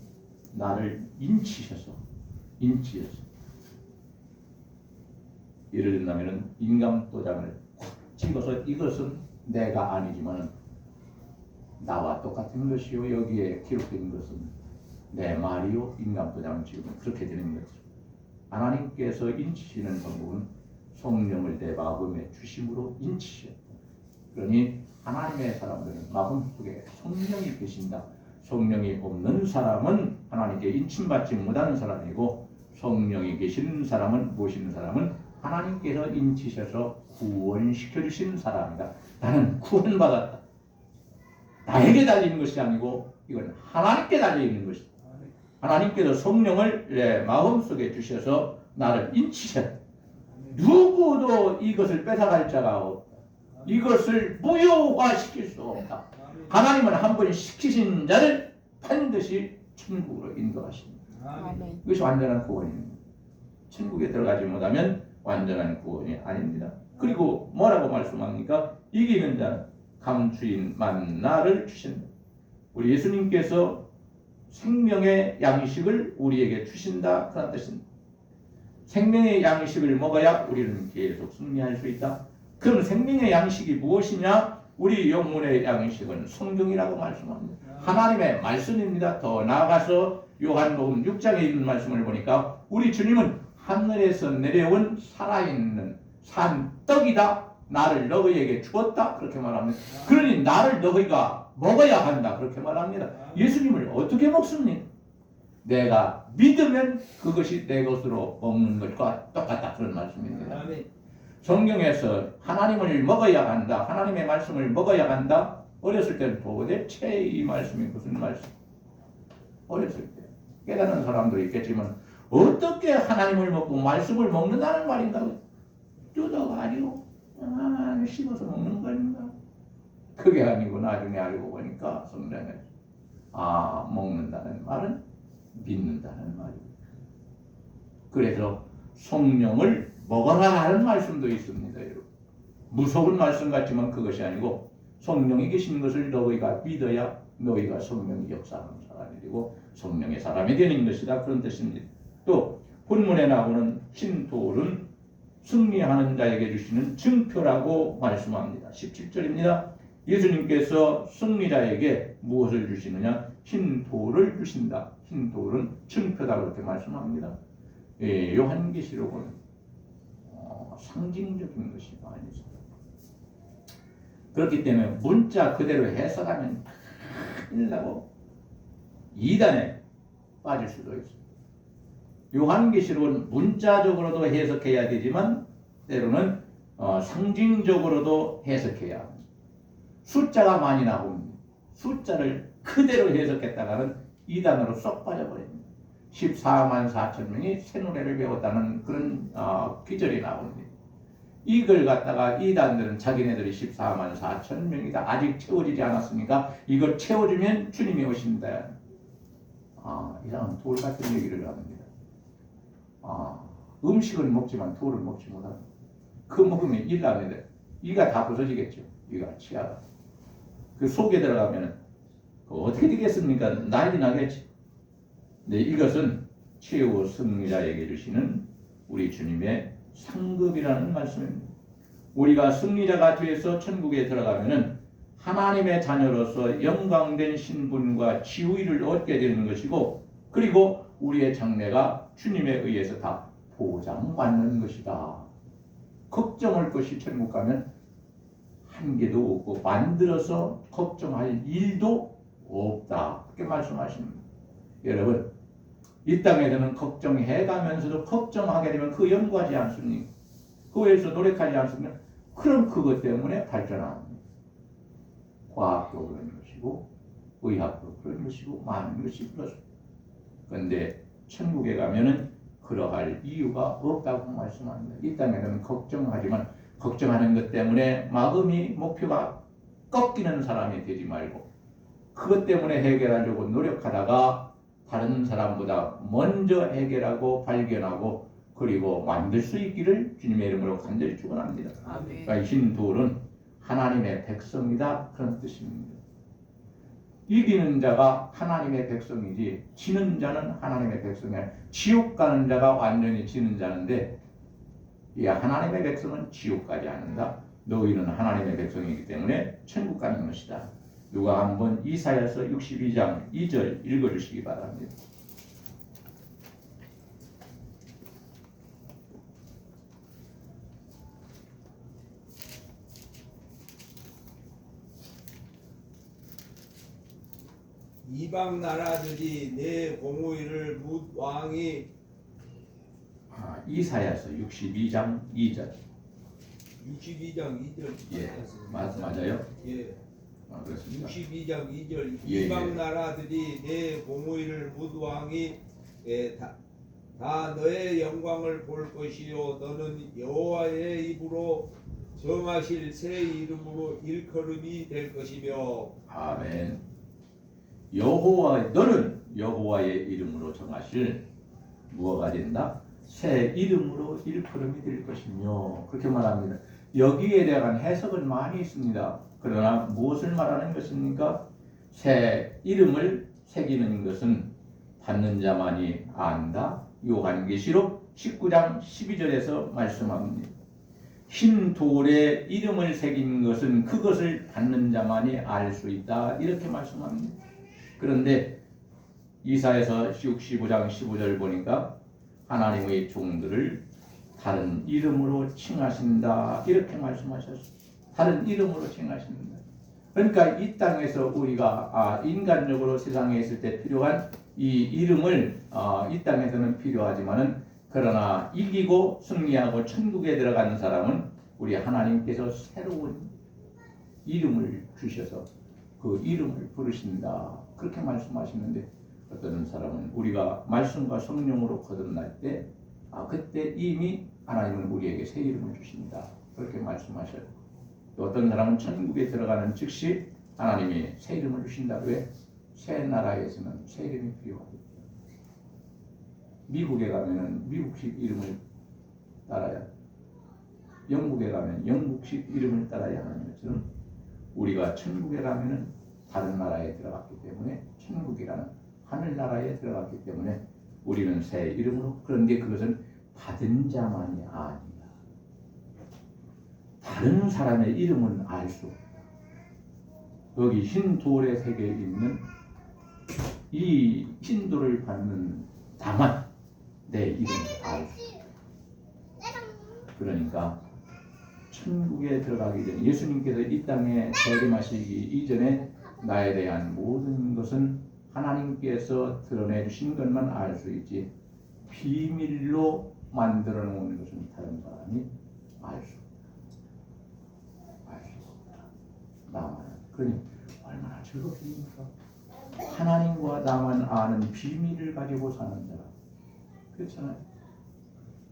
나를 인치셔서 예를 들면 인감도장을 꽉 찍어서 이것은 내가 아니지만 나와 똑같은 것이요 여기에 기록된 것은 내 말이요 인감도장을 찍으면 그렇게 되는 거죠. 하나님께서 인치시는 방법은 성령을 내 마음에 주심으로 인치셨다. 그러니 하나님의 사람들은 마음속에 성령이 계신다. 성령이 없는 사람은 하나님께 인침받지 못하는 사람이고 성령이 계시는 사람은 모시는 사람은 하나님께서 인치셔서 구원시켜 주신 사람이다. 나는 구원받았다. 나에게 달린 것이 아니고 이건 하나님께 달려 있는 것이다. 하나님께서 성령을 내 마음속에 주셔서 나를 인치셨다. 누구도 이것을 뺏어갈 자가 없다. 이것을 무효화시킬 수 없다. 하나님은 한 번 시키신 자를 반드시 천국으로 인도하십니다. 이것이 완전한 구원입니다. 천국에 들어가지 못하면 완전한 구원이 아닙니다. 그리고 뭐라고 말씀합니까? 이기는 자는 감추인 만나를 주신다. 우리 예수님께서 생명의 양식을 우리에게 주신다 그런 뜻입니다. 생명의 양식을 먹어야 우리는 계속 승리할 수 있다. 그럼 생명의 양식이 무엇이냐? 우리 영혼의 양식은 성경이라고 말씀합니다. 하나님의 말씀입니다. 더 나아가서 요한복음 6장에 있는 말씀을 보니까 우리 주님은 하늘에서 내려온 살아있는 산떡이다. 나를 너희에게 주었다. 그렇게 말합니다. 그러니 나를 너희가 먹어야 한다. 그렇게 말합니다. 예수님을 어떻게 먹습니까? 내가 믿으면 그것이 내 것으로 먹는 것과 똑같다. 그런 말씀입니다. 성경에서 하나님을 먹어야 한다. 하나님의 말씀을 먹어야 한다. 어렸을 때는 도대체 이 말씀이 무슨 말씀? 어렸을 때 깨닫는 사람도 있겠지만 어떻게 하나님을 먹고 말씀을 먹는다는 말인가? 뜯어가지고 씹어서 먹는 거인가? 그게 아니고 나중에 알고 보니까 성경에 먹는다는 말은 믿는다는 말입니다. 그래서 성령을 먹어라 하는 말씀도 있습니다. 여러분. 무서운 말씀 같지만 그것이 아니고 성령이 계신 것을 너희가 믿어야 너희가 성령이 역사하는 사람이 되고 성령의 사람이 되는 것이다. 그런 뜻입니다. 또 본문에 나오는 신돌은 승리하는 자에게 주시는 증표라고 말씀합니다. 17절입니다. 예수님께서 승리자에게 무엇을 주시느냐? 흰돌을 주신다. 흰돌은 증표다 그렇게 말씀합니다. 요한계시록은 상징적인 것이 많이 있습니다. 그렇기 때문에 문자 그대로 해석하면 큰일 나고 이단에 빠질 수도 있습니다. 요한계시록은 문자적으로도 해석해야 되지만 때로는 상징적으로도 해석해야 합니다. 숫자가 많이 나옵니다. 숫자를 그대로 해석했다가는 이단으로 쏙 빠져버립니다. 14만 4천 명이 새 노래를 배웠다는 그런 기절이 나옵니다. 이걸 갖다가 이단들은 자기네들이 14만 4천 명이다. 아직 채워지지 않았으니까 이걸 채워주면 주님이 오신다. 이상한 돌 같은 얘기를 합니다. 음식을 먹지만 돌을 먹지 못합니다. 그 먹으면 일 안 돼. 이가 다 부서지겠죠. 이가 치아가. 그 속에 들어가면 어떻게 되겠습니까? 난리 나겠지. 네, 이것은 최후 승리자에게 주시는 우리 주님의 상급이라는 말씀입니다. 우리가 승리자가 되어서 천국에 들어가면은 하나님의 자녀로서 영광된 신분과 지위를 얻게 되는 것이고, 그리고 우리의 장래가 주님에 의해서 다 보장받는 것이다. 걱정할 것이 천국 가면 한 개도 없고 만들어서 걱정할 일도 없다. 그렇게 말씀하십니다. 여러분, 이 땅에서는 걱정해가면서도 걱정하게 되면 그 연구하지 않습니까? 그거에서 노력하지 않습니까? 그럼 그것 때문에 발전합니다. 과학도 그런 것이고 의학도 그런 것이고 많은 것이 그렇습니다. 그런데 천국에 가면은 그러할 이유가 없다고 말씀합니다. 이 땅에서는 걱정하지만 걱정하는 것 때문에 마음이 목표가 꺾이는 사람이 되지 말고 그것 때문에 해결하려고 노력하다가 다른 사람보다 먼저 해결하고 발견하고 그리고 만들 수 있기를 주님의 이름으로 간절히 축원합니다. 그러니까 신도는 하나님의 백성이다 그런 뜻입니다. 이기는 자가 하나님의 백성이지 지는 자는 하나님의 백성이 아니라 지옥 가는 자가 완전히 지는 자인데 이 하나님의 백성은 지옥 가지 않는다. 너희는 하나님의 백성이기 때문에 천국 가는 것이다. 누가 한번 이사야서 62장 2절 읽어주시기 바랍니다. 이방 나라들이 내 공의를 묻 왕이 이사야서 62장 2절 62장 2절 예, 맞아요? 예. 그렇습니다. 62장 2절 예, 이방 예. 나라들이 내 공의를 묻 왕이 다 너의 영광을 볼 것이요 너는 여호와의 입으로 정하실 새 이름으로 일컬음이 될 것이며 아멘. 너는 여호와의 이름으로 정하실 무엇가 된다? 새 이름으로 일컬음이 될 것이며 그렇게 말합니다. 여기에 대한 해석은 많이 있습니다. 그러나 무엇을 말하는 것입니까? 새 이름을 새기는 것은 받는 자만이 안다. 요한계시록 19장 12절에서 말씀합니다. 흰 돌에 이름을 새긴 것은 그것을 받는 자만이 알 수 있다. 이렇게 말씀합니다. 그런데 이사야서 65장 15절 보니까 하나님의 종들을 다른 이름으로 칭하신다. 이렇게 말씀하셨습니다. 다른 이름으로 칭하십니다. 그러니까 이 땅에서 우리가 인간적으로 세상에 있을 때 필요한 이 이름을 이 땅에서는 필요하지만은 그러나 이기고 승리하고 천국에 들어가는 사람은 우리 하나님께서 새로운 이름을 주셔서 그 이름을 부르신다. 그렇게 말씀하시는데 어떤 사람은 우리가 말씀과 성령으로 거듭날 때 그때 이미 하나님은 우리에게 새 이름을 주신다. 그렇게 말씀하셔요. 또 어떤 사람은 천국에 들어가는 즉시 하나님이 새 이름을 주신다. 왜? 새 나라에서는 새 이름이 필요하거든요. 미국에 가면은 미국식 이름을 따라야, 영국에 가면 영국식 이름을 따라야 하는 것처럼 우리가 천국에 가면은 다른 나라에 들어갔기 때문에 천국이라는 하늘나라에 들어갔기 때문에 우리는 새 이름으로, 그런데 그것은 받은 자만이 아니다. 다른 사람의 이름은 알 수 없다. 여기 흰 돌에 새겨 있는 이 흰 돌을 받는 다만 내 이름을 알 수 있다. 그러니까 천국에 들어가기 전에 예수님께서 이 땅에 재림하시기 이전에 나에 대한 모든 것은 하나님께서 드러내 주신 것만 알 수 있지 비밀로 만들어 놓은 것은 다른 사람이 알 수 없다. 알 수 없다. 나만. 그러니 얼마나 즐겁습니까? 하나님과 나만 아는 비밀을 가지고 사는 사람. 그렇잖아요.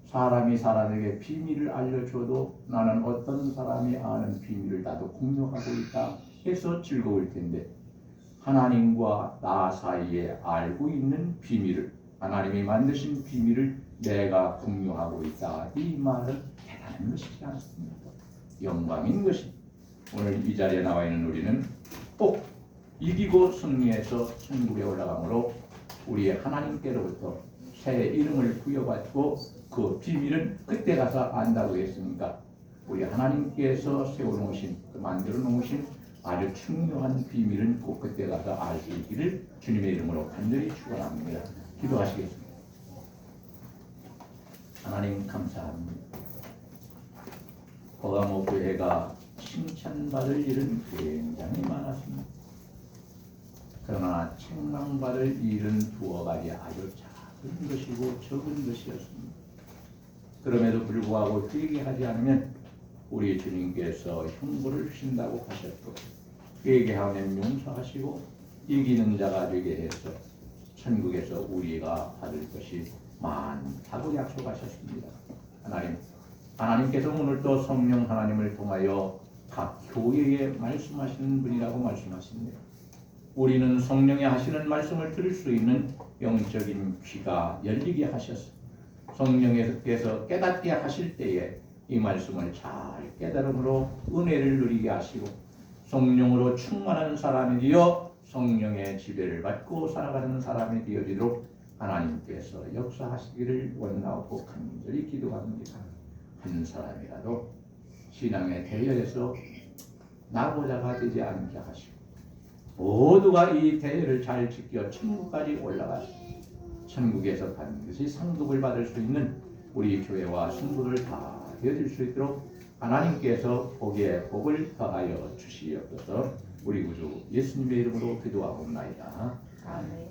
사람이 사람에게 비밀을 알려줘도 나는 어떤 사람이 아는 비밀을 나도 공유하고 있다 해서 즐거울 텐데 하나님과 나 사이에 알고 있는 비밀을, 하나님이 만드신 비밀을 내가 공유하고 있다. 이 말은 대단한 것이지 않습니까? 영광인 것이. 오늘 이 자리에 나와 있는 우리는 꼭 이기고 승리해서 천국에 올라가므로 우리의 하나님께로부터 새 이름을 부여받고 그 비밀은 그때 가서 안다고 했으니까 우리 하나님께서 세워놓으신, 만들어 놓으신 아주 중요한 비밀은 꼭 그때 가서 알 수 있기를 주님의 이름으로 간절히 축원합니다. 기도하시겠습니다. 하나님 감사합니다. 버가모 교회가 칭찬받을 일은 굉장히 많았습니다. 그러나 책망받을 일은 두어 가지 아주 작은 것이고 적은 것이었습니다. 그럼에도 불구하고 회개하지 않으면 우리 주님께서 형벌을 주신다고 하셨고, 회개하면 용서하시고 이기는 자가 되게 해서 천국에서 우리가 받을 것이 많다고 약속하셨습니다. 하나님께서 오늘도 성령 하나님을 통하여 각 교회에 말씀하시는 분이라고 말씀하십니다. 우리는 성령이 하시는 말씀을 들을 수 있는 영적인 귀가 열리게 하셔서 성령께서 깨닫게 하실 때에 이 말씀을 잘 깨달음으로 은혜를 누리게 하시고 성령으로 충만한 사람이 되어 성령의 지배를 받고 살아가는 사람이 되어지도록 하나님께서 역사하시기를 원하고 간절히 기도합니다. 한 사람이라도 신앙의 대열에서 나고자가 되지 않게 하시고 모두가 이 대열을 잘 지켜 천국까지 올라가서 천국에서 반드시 상급을 받을 수 있는 우리 교회와 성도들 다 되어질 수 있도록 하나님께서 복에 복을 더하여 주시옵소서. 우리 구주 예수님의 이름으로 기도하옵나이다. 아멘.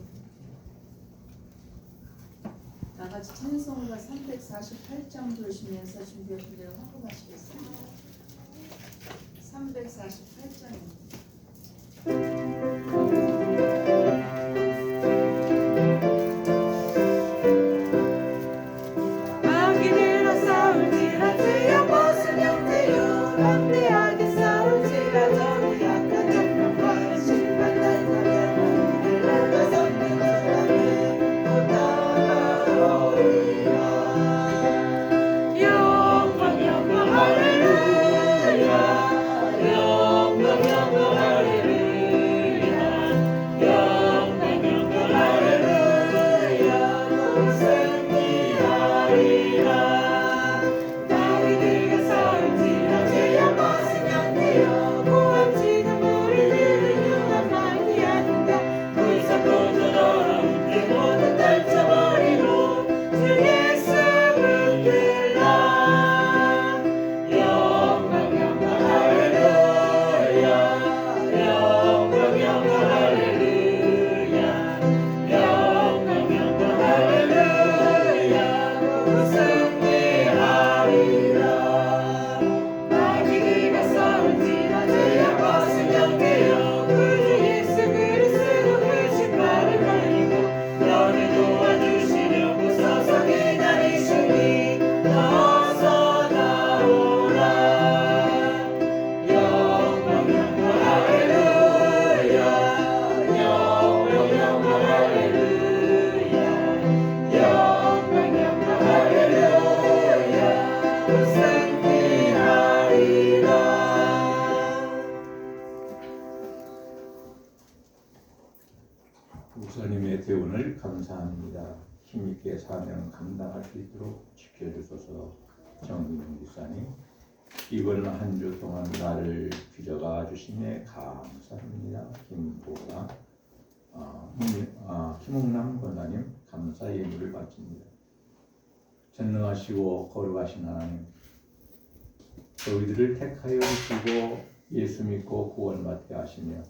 다 같이 찬송가 348장 부르시면서 준비할 준비를 하고 가시겠습니다. 348장입니다. 마귀들과 싸울지라 주여 벗은 형제여 담대하게 싸울지라 적이 약한 적명과 심판날 가면 내가 섰는 사람은 또 따라오리라. 영광 영광 할렐루야 영광 영광 할렐루야 영광 영광 할렐루야 곧 승리하리라. 다윗에게 싸울지라 죄악 벗은 형제여 구원치는 우리들은 흉한 말이 아닌가. 불사 도전어려운 게 모두 떨쳐버리고 주 예수 붙들라. 영광 영광 할렐루야 영광 영광 할렐루야 영광 영광 할렐루야 곧 승리하리라. 마귀가 싸울지라 죄악 벗은 형제여 구주 예수 그리스도 그 신발을 걸리고 너를 도와주시려고 서서 기다리시니 어서 나오라. 영광 영광 할렐루야 영광 영광 할렐루야 영광 영광 할렐루야 곧 승리하리라. 목사님의 대원을 감사합니다. 힘있게 사명 감당할 수 있도록 지켜주소서. 정민영 목사님, 이번 한 주 동안 나를 빚어가 주심에 감사합니다. 김보라, 김홍남 권사님 감사 예물을 바칩니다. 전능하시고 거룩하신 하나님, 저희들을 택하여 주시고 예수 믿고 구원받게 하시며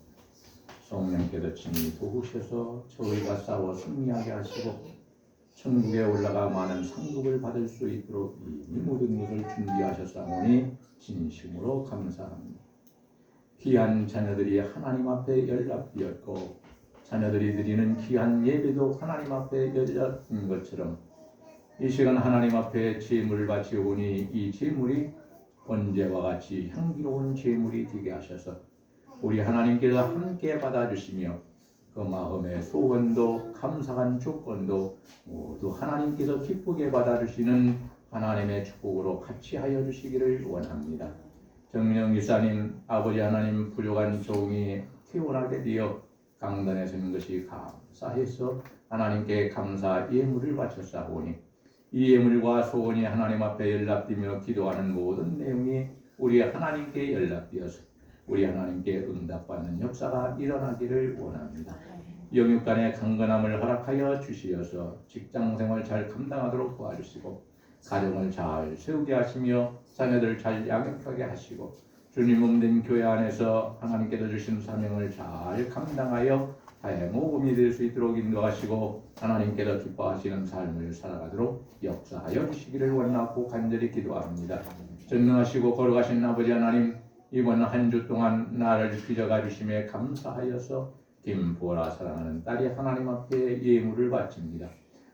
성령께서 친히 도우셔서 저희가 싸워 승리하게 하시고 천국에 올라가 많은 상급을 받을 수 있도록 이 모든 것을 준비하셨사오니 진심으로 감사합니다. 귀한 자녀들이 하나님 앞에 연락되었고 자녀들이 드리는 귀한 예배도 하나님 앞에 연락된 것처럼 이 시간 하나님 앞에 제물을 바치오니 이 제물이 번제와 같이 향기로운 제물이 되게 하셔서 우리 하나님께서 함께 받아주시며 그 마음의 소원도 감사한 조건도 모두 하나님께서 기쁘게 받아주시는 하나님의 축복으로 같이 하여 주시기를 원합니다. 정명 기사님, 아버지 하나님 부족한 종이 태어나게 되어 강단에 서는 것이 감사해서 하나님께 감사 예물을 바쳤사오니 이 예물과 소원이 하나님 앞에 연락되며 기도하는 모든 내용이 우리 하나님께 연락되어서 우리 하나님께 응답받는 역사가 일어나기를 원합니다. 영육간의 강건함을 허락하여 주시어서 직장생활 잘 감당하도록 도와주시고 가정을 잘 세우게 하시며 자녀들 잘 양육하게 하시고 주님 몸된 교회 안에서 하나님께서 주신 사명을 잘 감당하여 다의 모범이 될 수 있도록 인도하시고 하나님께서 기뻐하시는 삶을 살아가도록 역사하여 주시기를 원하고 간절히 기도합니다. 전능하시고 거룩하신 아버지 하나님, 이번 한 주 동안 나를 빚어가 주심에 감사하여서 김보라 사랑하는 딸이 하나님 앞에 예물을 바칩니다.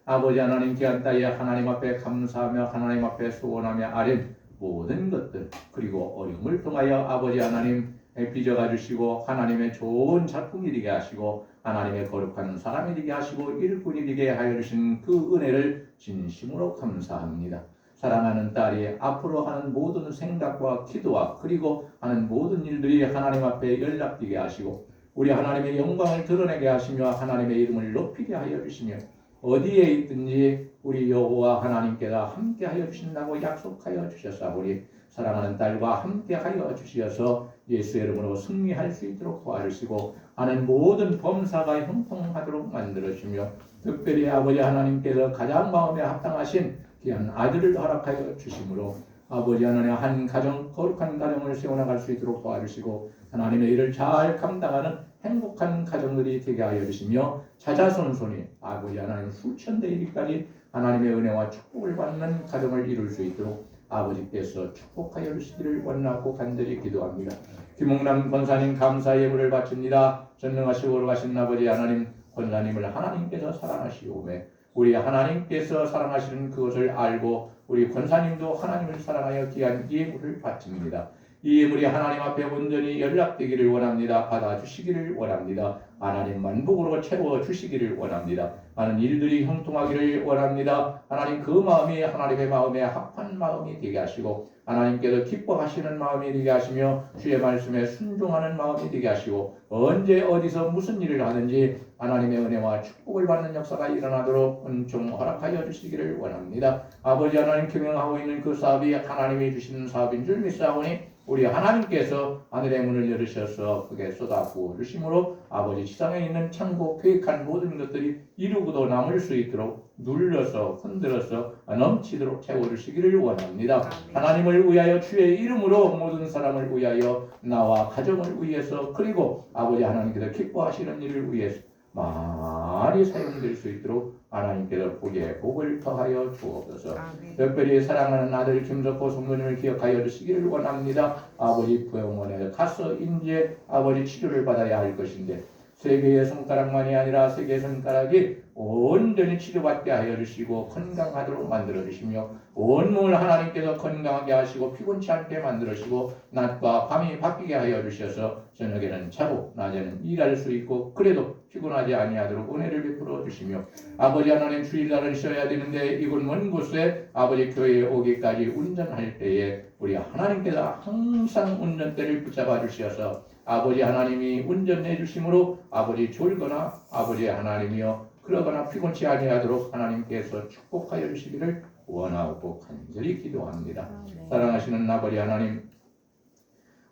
아버지 하나님, 귀한 딸이 하나님 앞에 감사하며 하나님 앞에 소원하며 아뢰는 모든 것들, 그리고 어려움을 통하여 아버지 하나님 빚어가 주시고 하나님의 좋은 작품이 되게 하시고 하나님의 거룩한 사람이 되게 하시고 일꾼이 되게 하여 주신 그 은혜를 진심으로 감사합니다. 사랑하는 딸이 앞으로 하는 모든 생각과 기도와 그리고 하는 모든 일들이 하나님 앞에 연락되게 하시고 우리 하나님의 영광을 드러내게 하시며 하나님의 이름을 높이게 하여 주시며 어디에 있든지 우리 여호와 하나님께서 함께하여 주신다고 약속하여 주셨사오니 사랑하는 딸과 함께하여 주시어서 예수의 이름으로 승리할 수 있도록 도와주시고 하는 모든 범사가 형통하도록 만들어주시며 특별히 아버지 하나님께서 가장 마음에 합당하신 귀한 아들을 허락하여 주심으로 아버지 하나님 한 가정 거룩한 가정을 세워나갈 수 있도록 도와주시고 하나님의 일을 잘 감당하는 행복한 가정들이 되게 하여 주시며 자자손손이 아버지 하나님 수천대 이르기까지 하나님의 은혜와 축복을 받는 가정을 이룰 수 있도록 아버지께서 축복하여 주시기를 원하고 간절히 기도합니다. 김홍남 권사님 감사 예물을 바칩니다. 전능하시고 거룩하신 아버지 하나님, 권사님을 하나님께서 사랑하시오매 우리 하나님께서 사랑하시는 그것을 알고 우리 권사님도 하나님을 사랑하여 귀한 예물을 바칩니다. 이 예물이 하나님 앞에 온전히 연락되기를 원합니다. 받아주시기를 원합니다. 하나님 만복으로 채워주시기를 원합니다. 하는 일들이 형통하기를 원합니다. 하나님 그 마음이 하나님의 마음에 합한 마음이 되게 하시고 하나님께서 기뻐하시는 마음이 되게 하시며 주의 말씀에 순종하는 마음이 되게 하시고 언제 어디서 무슨 일을 하든지 하나님의 은혜와 축복을 받는 역사가 일어나도록 은총 허락하여 주시기를 원합니다. 아버지 하나님 경영하고 있는 그 사업이 하나님이 주시는 사업인 줄 믿사오니 우리 하나님께서 하늘의 문을 열으셔서 크게 쏟아부어 주심으로 아버지 지상에 있는 창고 계획한 모든 것들이 이루고도 남을 수 있도록 눌러서 흔들어서 넘치도록 채워주시기를 원합니다. 하나님을 위하여 주의 이름으로 모든 사람을 위하여 나와 가정을 위해서 그리고 아버지 하나님께서 기뻐하시는 일을 위해서 많이 사용될 수 있도록 하나님께서 복에 복을 더하여 주옵소서. 특별히 사랑하는 아들 김석호 성도님을 기억하여 주시기를 원합니다. 아버지 부영원에 가서 이제 아버지 치료를 받아야 할 것인데 세 개의 손가락만이 아니라 세 개의 손가락이 온전히 치료받게 하여 주시고 건강하도록 만들어 주시며 온몸을 하나님께서 건강하게 하시고 피곤치 않게 만들어 주시고 낮과 밤이 바뀌게 하여 주셔서 저녁에는 자고 낮에는 일할 수 있고 그래도 피곤하지 아니하도록 은혜를 베풀어 주시며 아버지 하나님 주일날은 쉬어야 되는데 이곳 먼 곳에 아버지 교회에 오기까지 운전할 때에 우리 하나님께서 항상 운전대를 붙잡아 주셔서 아버지 하나님이 운전해 주심으로 아버지 졸거나 아버지 하나님이여 그러거나 피곤치 아니하도록 하나님께서 축복하여 주시기를 원하고 간절히 기도합니다. 사랑하시는 아버지 하나님,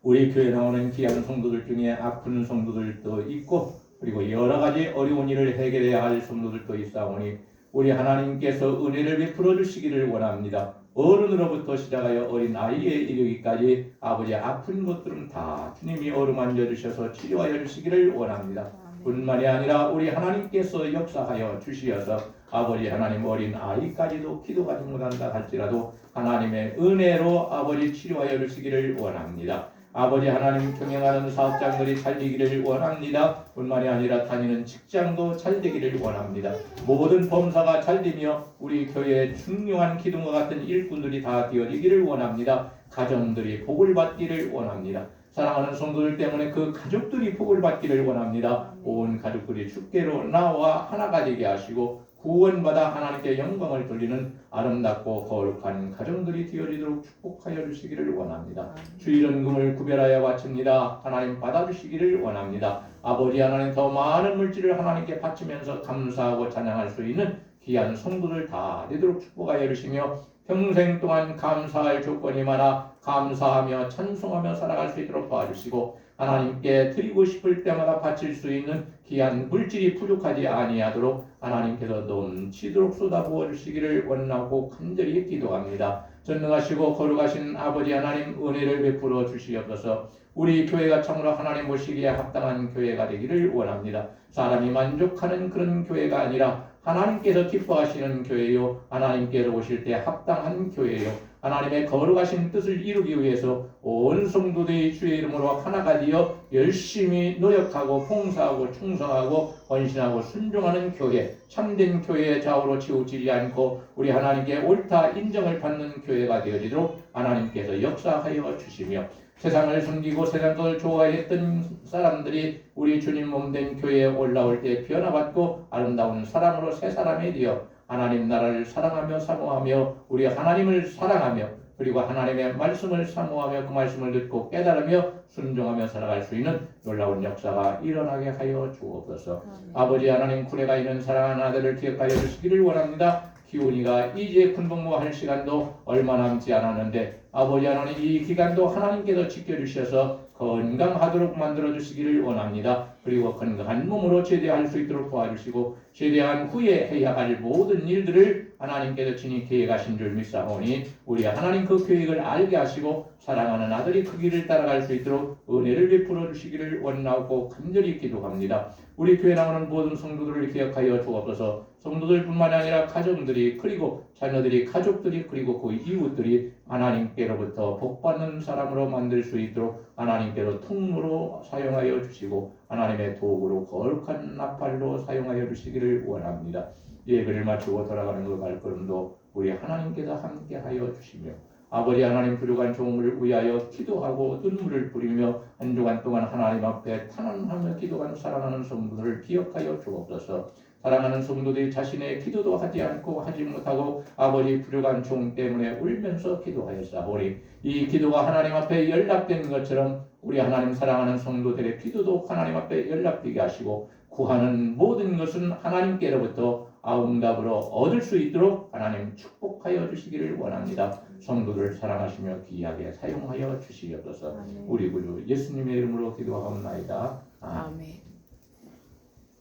우리 교회 나오는 귀한 성도들 중에 아픈 성도들도 있고 그리고 여러 가지 어려운 일을 해결해야 할 성도들도 있사오니 우리 하나님께서 은혜를 베풀어 주시기를 원합니다. 어른으로부터 시작하여 어린 아이에 이르기까지 아버지 아픈 것들은 다 주님이 어루만져 주셔서 치료하여 주시기를 원합니다. 뿐만이 아니라 우리 하나님께서 역사하여 주시어서 아버지 하나님 어린 아이까지도 기도가 못한다 할지라도 하나님의 은혜로 아버지 치료하여 주시기를 원합니다. 아버지 하나님 경영하는 사업장들이 잘 되기를 원합니다. 뿐만이 아니라 다니는 직장도 잘 되기를 원합니다. 모든 범사가 잘 되며 우리 교회의 중요한 기둥과 같은 일꾼들이 다 되어지기를 원합니다. 가정들이 복을 받기를 원합니다. 사랑하는 성도들 때문에 그 가족들이 복을 받기를 원합니다. 온 가족들이 주께로 나와 하나가 되게 하시고 구원받아 하나님께 영광을 돌리는 아름답고 거룩한 가정들이 되어지도록 축복하여 주시기를 원합니다. 주일은금을 구별하여 바칩니다. 하나님 받아주시기를 원합니다. 아버지 하나님 더 많은 물질을 하나님께 바치면서 감사하고 찬양할 수 있는 귀한 성도들 다 되도록 축복하여 주시며 평생 동안 감사할 조건이 많아 감사하며 찬송하며 살아갈 수 있도록 도와주시고 하나님께 드리고 싶을 때마다 바칠 수 있는 귀한 물질이 부족하지 아니하도록 하나님께서 넘치도록 쏟아부어 주시기를 원하고 간절히 기도합니다. 전능하시고 거룩하신 아버지 하나님, 은혜를 베풀어 주시옵소서. 우리 교회가 참으로 하나님 보시기에 합당한 교회가 되기를 원합니다. 사람이 만족하는 그런 교회가 아니라 하나님께서 기뻐하시는 교회요, 하나님께로 오실 때 합당한 교회요, 하나님의 거룩하신 뜻을 이루기 위해서 온 성도들이 주의 이름으로 하나가 되어 열심히 노력하고 봉사하고 충성하고 헌신하고 순종하는 교회, 참된 교회의 좌우로 치우치지 않고 우리 하나님께 옳다 인정을 받는 교회가 되어지도록 하나님께서 역사하여 주시며, 세상을 섬기고 세상 것을 좋아했던 사람들이 우리 주님 몸된 교회에 올라올 때 변화받고 아름다운 사랑으로 새 사람이 되어 하나님 나라를 사랑하며 사모하며 우리 하나님을 사랑하며 그리고 하나님의 말씀을 사모하며 그 말씀을 듣고 깨달으며 순종하며 살아갈 수 있는 놀라운 역사가 일어나게 하여 주옵소서. 아버지 하나님, 구레가 있는 사랑하는 아들을 기억하여 주시기를 원합니다. 기훈이가 이제 군복무할 시간도 얼마 남지 않았는데 아버지 하나님, 이 기간도 하나님께서 지켜주셔서 건강하도록 만들어 주시기를 원합니다. 그리고 건강한 몸으로 제대할 수 있도록 도와주시고 제대한 후에 해야 할 모든 일들을 하나님께서 친히 계획하신 줄 믿사오니 우리 하나님 그 계획을 알게 하시고 사랑하는 아들이 그 길을 따라갈 수 있도록 은혜를 베풀어 주시기를 원하고 간절히 기도합니다. 우리 교회 나오는 모든 성도들을 기억하여 주옵소서. 성도들뿐만 아니라 가정들이, 그리고 자녀들이, 가족들이, 그리고 그 이웃들이 하나님께로부터 복받는 사람으로 만들 수 있도록 하나님께로 통로로 사용하여 주시고 하나님의 도구로 거룩한 나팔로 사용하여 주시기를 원합니다. 예배를 마치고 돌아가는 그 발걸음도 우리 하나님께서 함께하여 주시며 아버지 하나님, 부족한 종을 위하여 기도하고 눈물을 뿌리며 한 주간 동안 하나님 앞에 탄원하며 기도하는 사랑하는 성도들을 기억하여 주옵소서. 사랑하는 성도들이 자신의 기도도 하지 않고 하지 못하고 아버지 부족한 종 때문에 울면서 기도하였사오니 이 기도가 하나님 앞에 연락된 것처럼 우리 하나님 사랑하는 성도들의 기도도 하나님 앞에 연락되게 하시고 구하는 모든 것은 하나님께로부터 응답으로 얻을 수 있도록 하나님 축복하여 주시기를 원합니다. 성도들을 사랑하시며 귀하게 사용하여 주시옵소서. 우리 구주 예수님의 이름으로 기도하옵나이다. 아멘. 아멘.